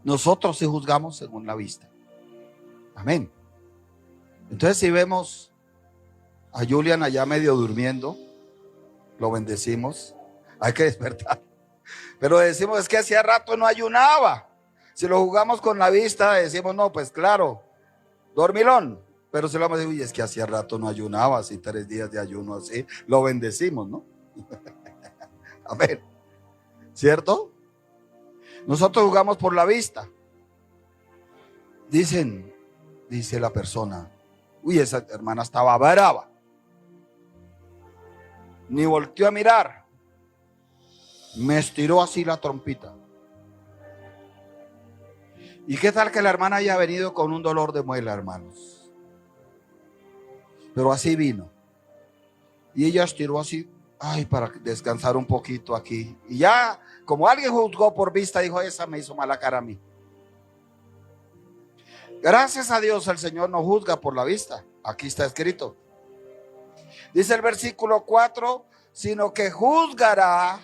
Nosotros sí juzgamos según la vista. Amén. Entonces, si vemos a Julian allá medio durmiendo, lo bendecimos. Hay que despertar. Pero decimos, es que hacía rato no ayunaba. Si lo jugamos con la vista, decimos, no, pues claro, dormilón. Pero si lo vamos a decir, es que hacía rato no ayunaba, así 3 días de ayuno, así, lo bendecimos, ¿no? Amén. ¿Cierto? Nosotros jugamos por la vista. Dice la persona, uy, esa hermana estaba brava. Ni volteó a mirar. Me estiró así la trompita. ¿Y qué tal que la hermana haya venido con un dolor de muela, hermanos? Pero así vino. Y ella estiró así, para descansar un poquito aquí. Y ya, como alguien juzgó por vista, dijo, esa me hizo mala cara a mí. Gracias a Dios, el Señor no juzga por la vista. Aquí está escrito. Dice el versículo 4, sino que juzgará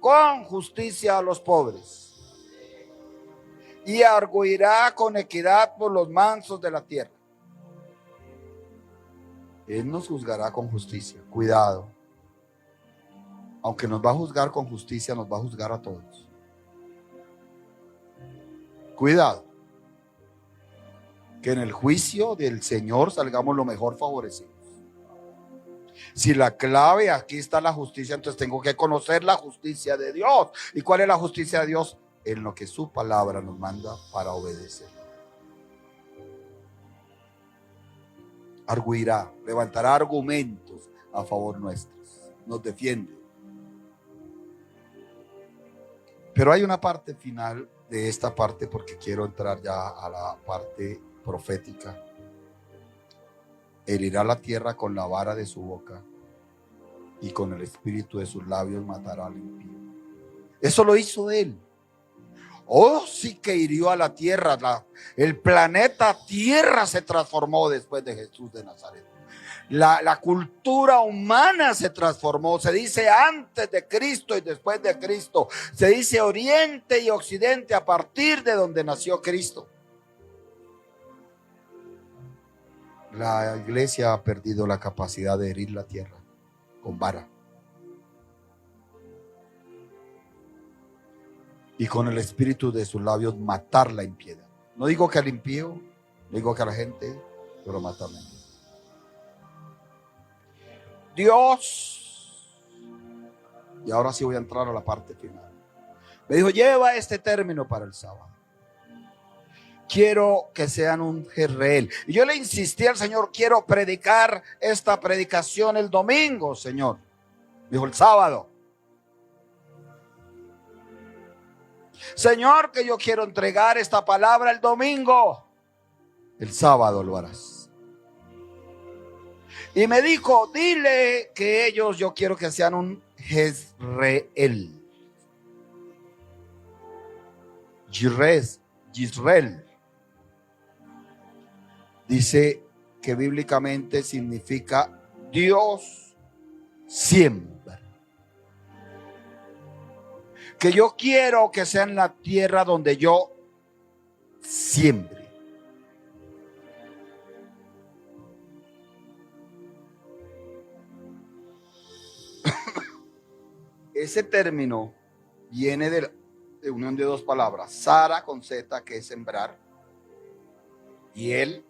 con justicia a los pobres y arguirá con equidad por los mansos de la tierra. Él nos juzgará con justicia. Cuidado. Aunque nos va a juzgar con justicia, nos va a juzgar a todos. Cuidado. Que en el juicio del Señor salgamos lo mejor favorecidos. Si la clave aquí está la justicia, entonces tengo que conocer la justicia de Dios. ¿Y cuál es la justicia de Dios? En lo que su palabra nos manda para obedecer. Arguirá, levantará argumentos a favor nuestros, nos defiende. Pero hay una parte final de esta parte, porque quiero entrar ya a la parte profética. Herirá la tierra con la vara de su boca y con el espíritu de sus labios matará al impío. Eso lo hizo él. Oh, sí que hirió a la tierra. El planeta Tierra se transformó después de Jesús de Nazaret. La cultura humana se transformó. Se dice antes de Cristo y después de Cristo. Se dice Oriente y Occidente a partir de donde nació Cristo. La iglesia ha perdido la capacidad de herir la tierra con vara. Y con el espíritu de sus labios matar la impiedad. No digo que al impío, no digo que a la gente, pero matarla. Dios, y ahora sí voy a entrar a la parte final. Me dijo, lleva este término para el sábado. Quiero que sean un Jezreel. Y yo le insistí al Señor, quiero predicar esta predicación el domingo, Señor. Me dijo, el sábado. Señor, que yo quiero entregar esta palabra el domingo. El sábado lo harás. Y me dijo, dile que ellos, yo quiero que sean un Jezreel. Jezreel. Dice que bíblicamente significa Dios siembra. Que yo quiero que sea en la tierra donde yo siembre. Ese término viene de unión de dos palabras. Sara con Z, que es sembrar, y él,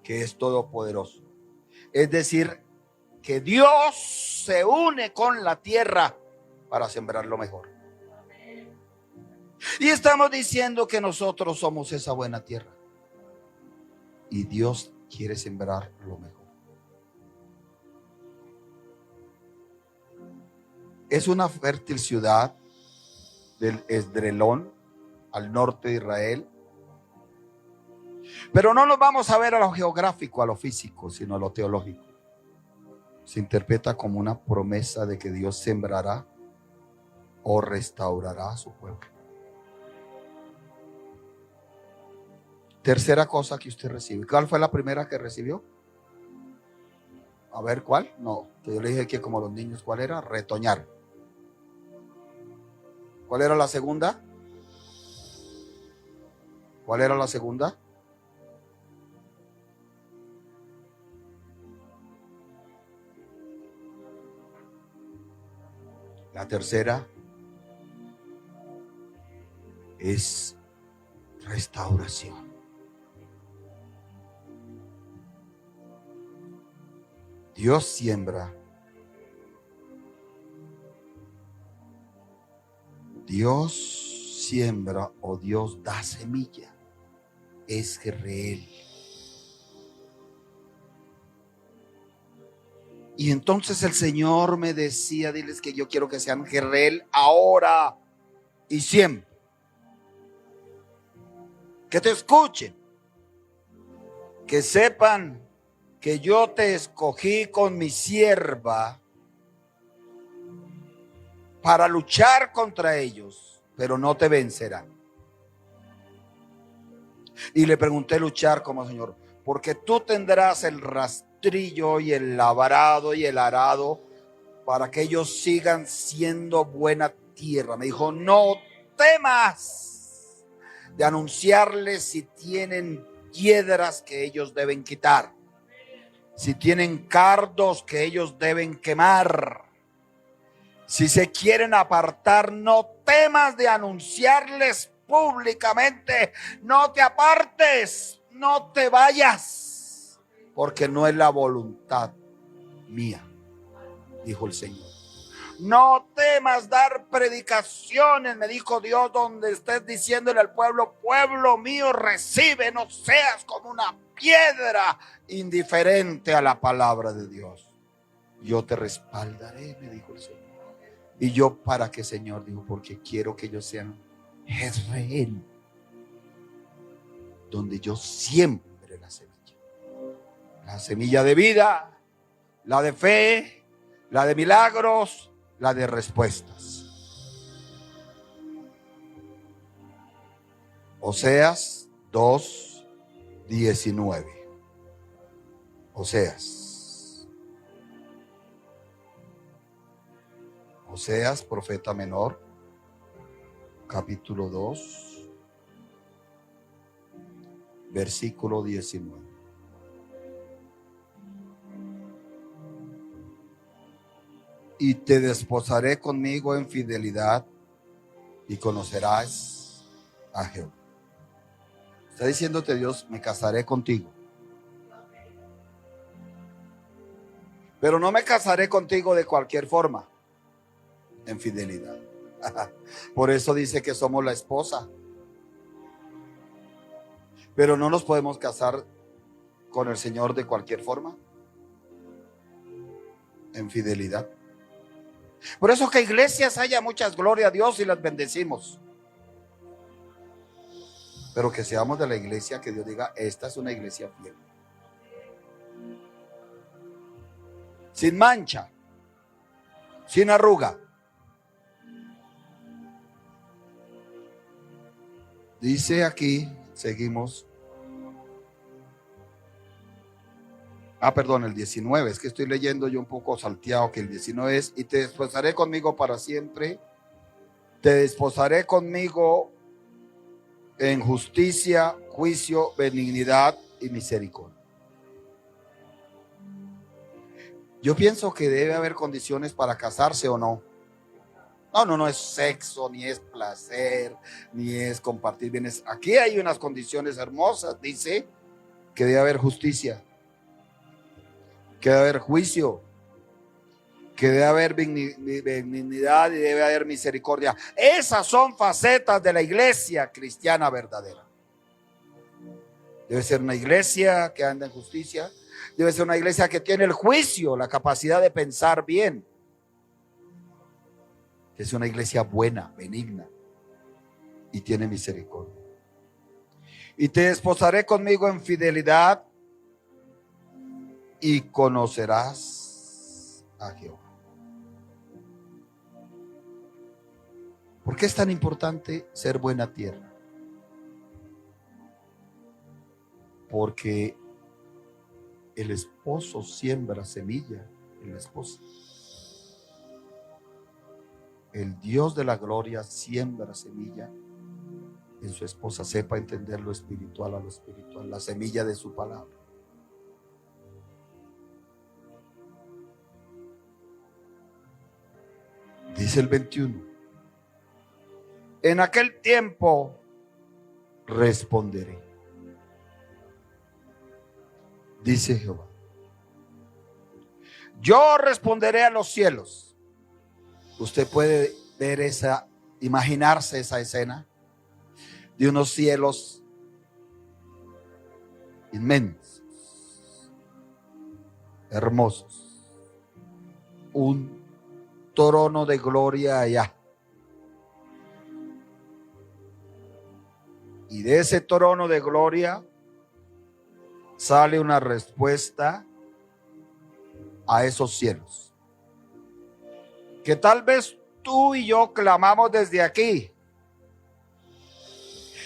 que es todopoderoso. Es decir, que Dios se une con la tierra para sembrar lo mejor. Y estamos diciendo que nosotros somos esa buena tierra. Y Dios quiere sembrar lo mejor. Es una fértil ciudad del Esdrelón, al norte de Israel. Pero no nos vamos a ver a lo geográfico, a lo físico, sino a lo teológico. Se interpreta como una promesa de que Dios sembrará o restaurará a su pueblo. Tercera cosa que usted recibe. ¿Cuál fue la primera que recibió? A ver, ¿cuál? No, yo le dije que como los niños, ¿cuál era? Retoñar. ¿Cuál era la segunda? ¿Cuál era la segunda? La tercera es restauración. Dios siembra. Dios siembra o Dios da semilla. Es Jezreel. Y entonces el Señor me decía, diles que yo quiero que sean Jezreel ahora y siempre. Que te escuchen. Que sepan que yo te escogí con mi sierva para luchar contra ellos, pero no te vencerán. Y le pregunté, luchar como, Señor, porque tú tendrás el rastrillo y el labrado y el arado para que ellos sigan siendo buena tierra. Me dijo, no temas de anunciarles si tienen piedras que ellos deben quitar, si tienen cardos que ellos deben quemar, si se quieren apartar, no temas de anunciarles públicamente, no te apartes, no te vayas, porque no es la voluntad mía, dijo el Señor. No temas dar predicaciones, me dijo Dios, donde estés diciéndole al pueblo, pueblo mío, recibe, no seas como una piedra indiferente a la palabra de Dios. Yo te respaldaré, me dijo el Señor. Y yo, ¿para qué, Señor? Dijo, porque quiero que ellos sean Jezreel, donde yo siembre la semilla de vida, la de fe, la de milagros, la de respuestas. Oseas 2:19. Oseas, profeta menor, capítulo 2, versículo 19. Y te desposaré conmigo en fidelidad y conocerás a Jehová. Está diciéndote Dios, me casaré contigo. Pero no me casaré contigo de cualquier forma, en fidelidad. Por eso dice que somos la esposa. Pero no nos podemos casar con el Señor de cualquier forma, en fidelidad. Por eso que iglesias haya muchas, gloria a Dios, y las bendecimos. Pero que seamos de la iglesia que Dios diga, esta es una iglesia fiel, sin mancha, sin arruga. Dice aquí, seguimos. Perdón, el 19, es que estoy leyendo yo un poco salteado, que el 19 es, y te desposaré conmigo para siempre, te desposaré conmigo en justicia, juicio, benignidad y misericordia. Yo pienso que debe haber condiciones para casarse o no. No es sexo, ni es placer, ni es compartir bienes. Aquí hay unas condiciones hermosas. Dice que debe haber justicia, que debe haber juicio, que debe haber benignidad y debe haber misericordia. Esas son facetas de la iglesia cristiana verdadera. Debe ser una iglesia que anda en justicia. Debe ser una iglesia que tiene el juicio, la capacidad de pensar bien. Es una iglesia buena, benigna, y tiene misericordia. Y te desposaré conmigo en fidelidad y conocerás a Jehová. ¿Por qué es tan importante ser buena tierra? Porque el esposo siembra semilla en la esposa. El Dios de la gloria siembra semilla en su esposa. Sepa entender lo espiritual a lo espiritual, la semilla de su palabra. Dice el 21. En aquel tiempo responderé, dice Jehová. Yo responderé a los cielos. Usted puede ver imaginarse esa escena de unos cielos inmensos, hermosos, un trono de gloria allá, y de ese trono de gloria sale una respuesta a esos cielos, que tal vez tú y yo clamamos desde aquí.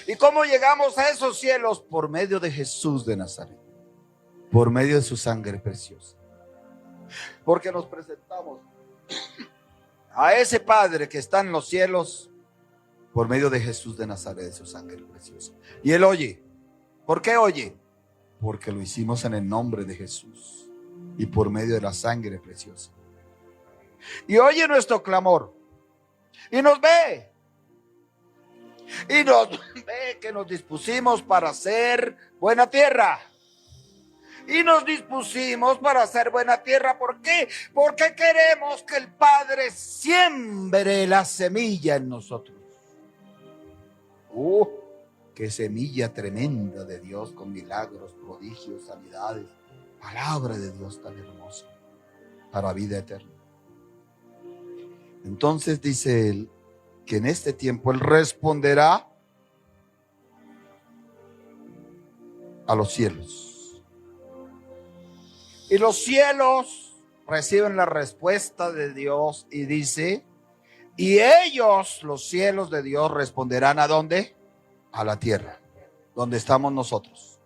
¿Y cómo llegamos a esos cielos? Por medio de Jesús de Nazaret, por medio de su sangre preciosa. Porque nos presentamos a ese Padre que está en los cielos por medio de Jesús de Nazaret, de su sangre preciosa. Y Él oye. ¿Por qué oye? Porque lo hicimos en el nombre de Jesús y por medio de la sangre preciosa. Y oye nuestro clamor y nos ve. Y nos ve que nos dispusimos para hacer buena tierra. Y nos dispusimos para hacer buena tierra. ¿Por qué? Porque queremos que el Padre siembre la semilla en nosotros. Qué semilla tremenda de Dios, con milagros, prodigios, sanidades. Palabra de Dios tan hermosa para vida eterna. Entonces dice Él que en este tiempo Él responderá a los cielos. Y los cielos reciben la respuesta de Dios y dice, y ellos, los cielos de Dios, responderán ¿a dónde? A la tierra, donde estamos nosotros.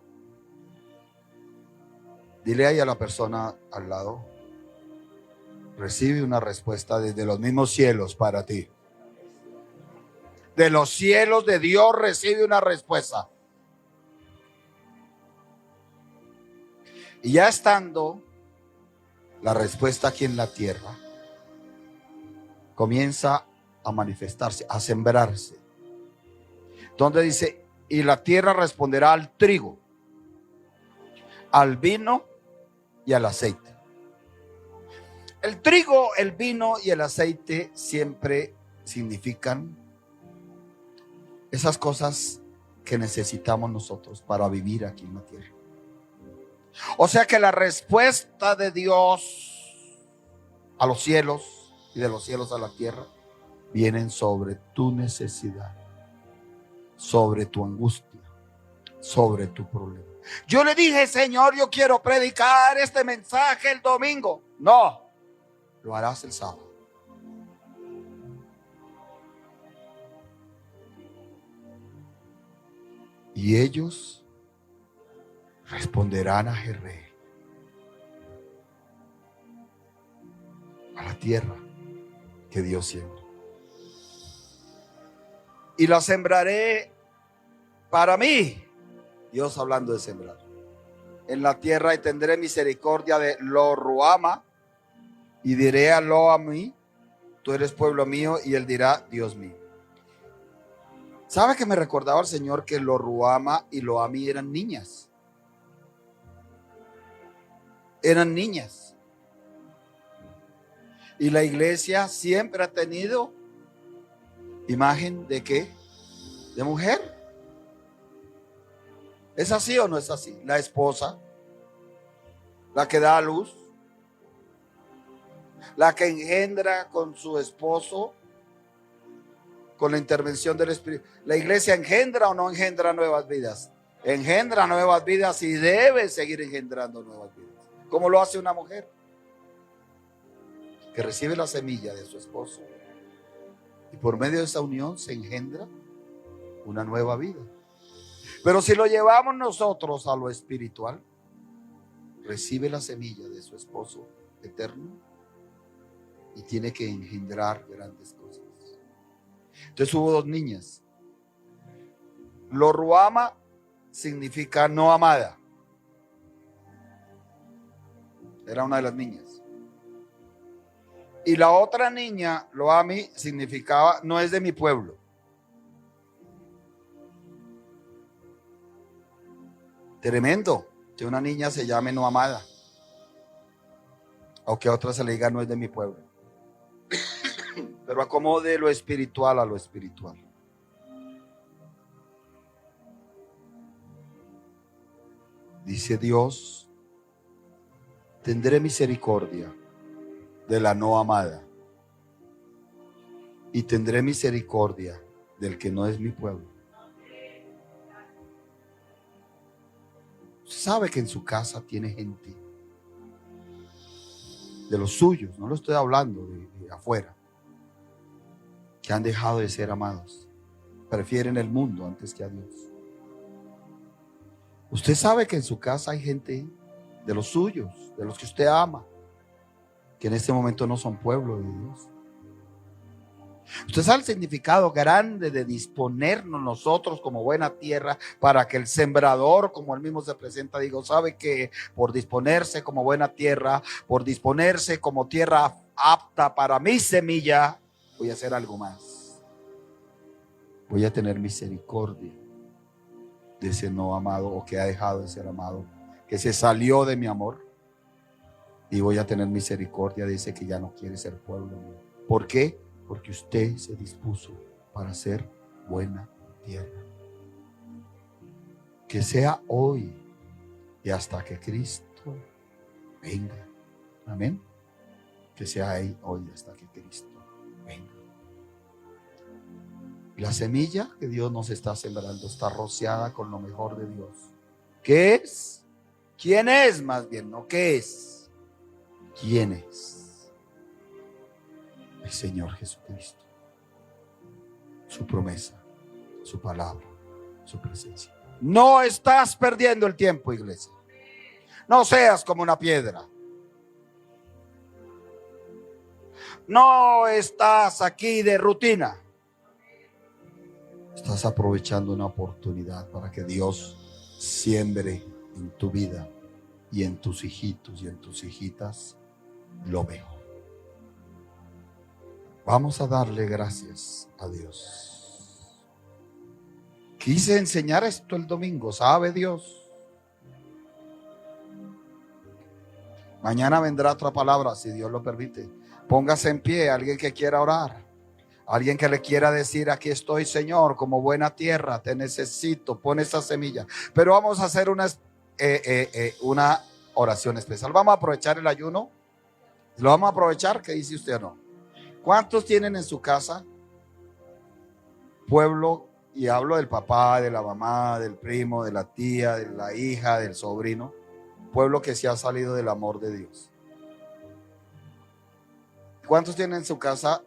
Dile ahí a la persona al lado, recibe una respuesta desde los mismos cielos para ti. De los cielos de Dios recibe una respuesta. Y ya estando la respuesta aquí en la tierra, comienza a manifestarse, a sembrarse. Donde dice, y la tierra responderá al trigo, al vino y al aceite. El trigo, el vino y el aceite siempre significan esas cosas que necesitamos nosotros para vivir aquí en la tierra. O sea que la respuesta de Dios a los cielos y de los cielos a la tierra vienen sobre tu necesidad, sobre tu angustia, sobre tu problema. Yo le dije, Señor, yo quiero predicar este mensaje el domingo. No, lo harás el sábado. Y ellos responderán a Jerreel, a la tierra que Dios siembra. Y la sembraré para mí. Dios hablando de sembrar. En la tierra y tendré misericordia de Lo-Ruama y diré a Lo-Ammi, tú eres pueblo mío, y él dirá, Dios mío. ¿Sabe que me recordaba el Señor que Lo-Ruama y Lo-Ammi eran niñas? Eran niñas. Y la iglesia siempre ha tenido imagen de ¿qué? De mujer. ¿Es así o no es así? La esposa, la que da a luz, la que engendra con su esposo, con la intervención del Espíritu. ¿La iglesia engendra o no engendra nuevas vidas? Engendra nuevas vidas y debe seguir engendrando nuevas vidas. ¿Cómo lo hace una mujer? Que recibe la semilla de su esposo y por medio de esa unión se engendra una nueva vida. Pero si lo llevamos nosotros a lo espiritual, recibe la semilla de su esposo eterno y tiene que engendrar grandes cosas. Entonces hubo dos niñas. Lo-Ruama significa no amada. Era una de las niñas. Y la otra niña, Lo-Ammi, significaba no es de mi pueblo. Tremendo que una niña se llame no amada, o que a otra se le diga no es de mi pueblo. Pero acomode lo espiritual a lo espiritual. Dice Dios, tendré misericordia de la no amada y tendré misericordia del que no es mi pueblo. Sabe que en su casa tiene gente de los suyos, no lo estoy hablando de afuera, que han dejado de ser amados, prefieren el mundo antes que a Dios. Usted sabe que en su casa hay gente de los suyos, de los que usted ama, que en este momento no son pueblo de Dios. Usted sabe el significado grande de disponernos nosotros como buena tierra para que el sembrador, como él mismo se presenta, digo, sabe que por disponerse como buena tierra, por disponerse como tierra apta para mi semilla, voy a hacer algo más. Voy a tener misericordia de ese no amado o que ha dejado de ser amado, que se salió de mi amor, y voy a tener misericordia de ese que ya no quiere ser pueblo mío. ¿Por qué? Porque usted se dispuso para ser buena tierra. Que sea hoy y hasta que Cristo venga. Amén. Que sea hoy hasta que Cristo venga. La semilla que Dios nos está sembrando está rociada con lo mejor de Dios. ¿Qué es? ¿Quién es? Más bien, no qué es. ¿Quién es? El Señor Jesucristo. Su promesa, su palabra, su presencia. No estás perdiendo el tiempo, iglesia. No seas como una piedra. No estás aquí de rutina. Estás aprovechando una oportunidad para que Dios siembre en tu vida y en tus hijitos y en tus hijitas lo mejor. Vamos a darle gracias a Dios. Quise enseñar esto el domingo, ¿sabe Dios? Mañana vendrá otra palabra, si Dios lo permite. Póngase en pie, alguien que quiera orar. Alguien que le quiera decir, aquí estoy, Señor, como buena tierra, te necesito, pon esa semilla. Pero vamos a hacer una oración especial. Vamos a aprovechar el ayuno. ¿Lo vamos a aprovechar? ¿Qué dice usted o no? ¿Cuántos tienen en su casa pueblo? Y hablo del papá, de la mamá, del primo, de la tía, de la hija, del sobrino. Pueblo que se ha salido del amor de Dios. ¿Cuántos tienen en su casa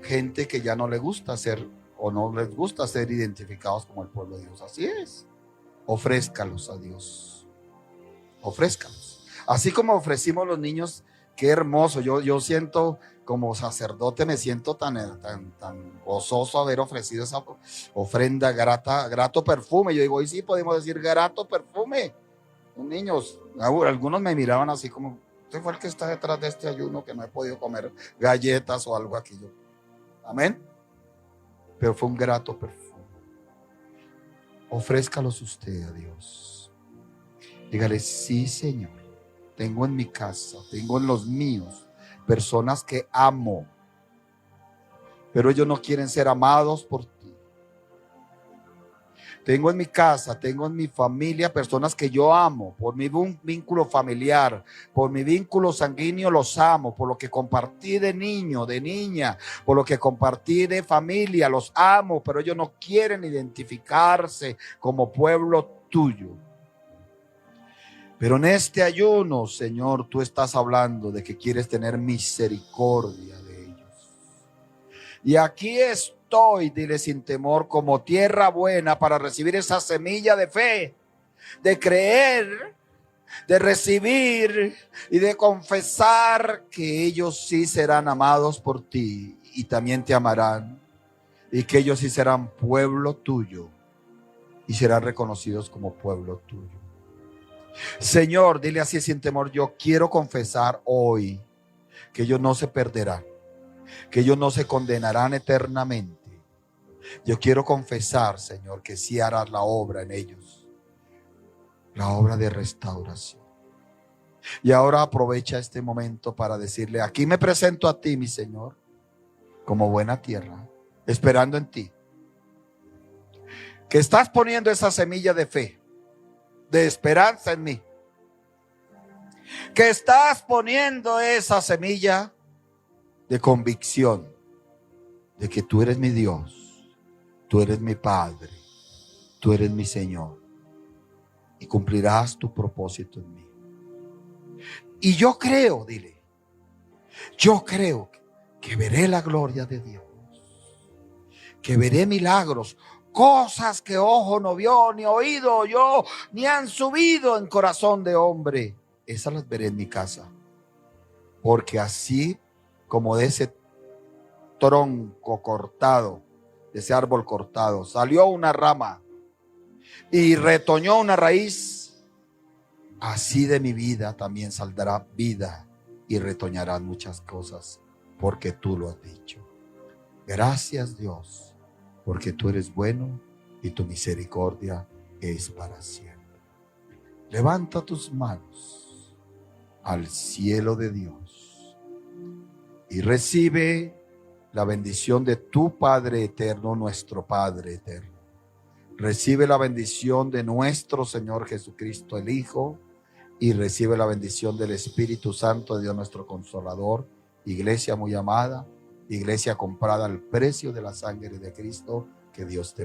gente que ya no le gusta ser o no les gusta ser identificados como el pueblo de Dios? Así es. Ofrézcalos a Dios. Ofrézcalos. Así como ofrecimos los niños. Qué hermoso, yo siento como sacerdote, me siento tan gozoso haber ofrecido esa ofrenda grata, grato perfume. Yo digo, hoy sí podemos decir grato perfume. Los niños, algunos me miraban así como, usted fue el que está detrás de este ayuno que no he podido comer galletas o algo aquí. Yo, amén. Pero fue un grato perfume. Ofrézcalos usted a Dios. Dígale, sí, Señor. Tengo en mi casa, tengo en los míos personas que amo, pero ellos no quieren ser amados por ti. Tengo en mi casa, tengo en mi familia personas que yo amo, por mi vínculo familiar, por mi vínculo sanguíneo los amo, por lo que compartí de niño, de niña, por lo que compartí de familia, los amo, pero ellos no quieren identificarse como pueblo tuyo. Pero en este ayuno, Señor, tú estás hablando de que quieres tener misericordia de ellos. Y aquí estoy, dile sin temor, como tierra buena para recibir esa semilla de fe, de creer, de recibir y de confesar que ellos sí serán amados por ti y también te amarán. Y que ellos sí serán pueblo tuyo y serán reconocidos como pueblo tuyo. Señor, dile así sin temor, yo quiero confesar hoy que ellos no se perderán, que ellos no se condenarán eternamente. Yo quiero confesar, Señor, que sí harás la obra en ellos, la obra de restauración. Y ahora aprovecha este momento para decirle, aquí me presento a ti, mi Señor, como buena tierra, esperando en ti, que estás poniendo esa semilla de fe, de esperanza en mí, que estás poniendo esa semilla de convicción de que tú eres mi Dios, tú eres mi Padre, tú eres mi Señor y cumplirás tu propósito en mí. Y yo creo, dile, yo creo que veré la gloria de Dios, que veré milagros, cosas que ojo no vio, ni oído oyó, ni han subido en corazón de hombre. Esas las veré en mi casa, porque así como de ese tronco cortado, de ese árbol cortado, salió una rama y retoñó una raíz, así de mi vida también saldrá vida y retoñarán muchas cosas, porque tú lo has dicho. Gracias, Dios, porque tú eres bueno y tu misericordia es para siempre. Levanta tus manos al cielo de Dios y recibe la bendición de tu Padre eterno, nuestro Padre eterno. Recibe la bendición de nuestro Señor Jesucristo, el Hijo, y recibe la bendición del Espíritu Santo de Dios, nuestro Consolador. Iglesia muy amada, iglesia comprada al precio de la sangre de Cristo, que Dios te bendiga.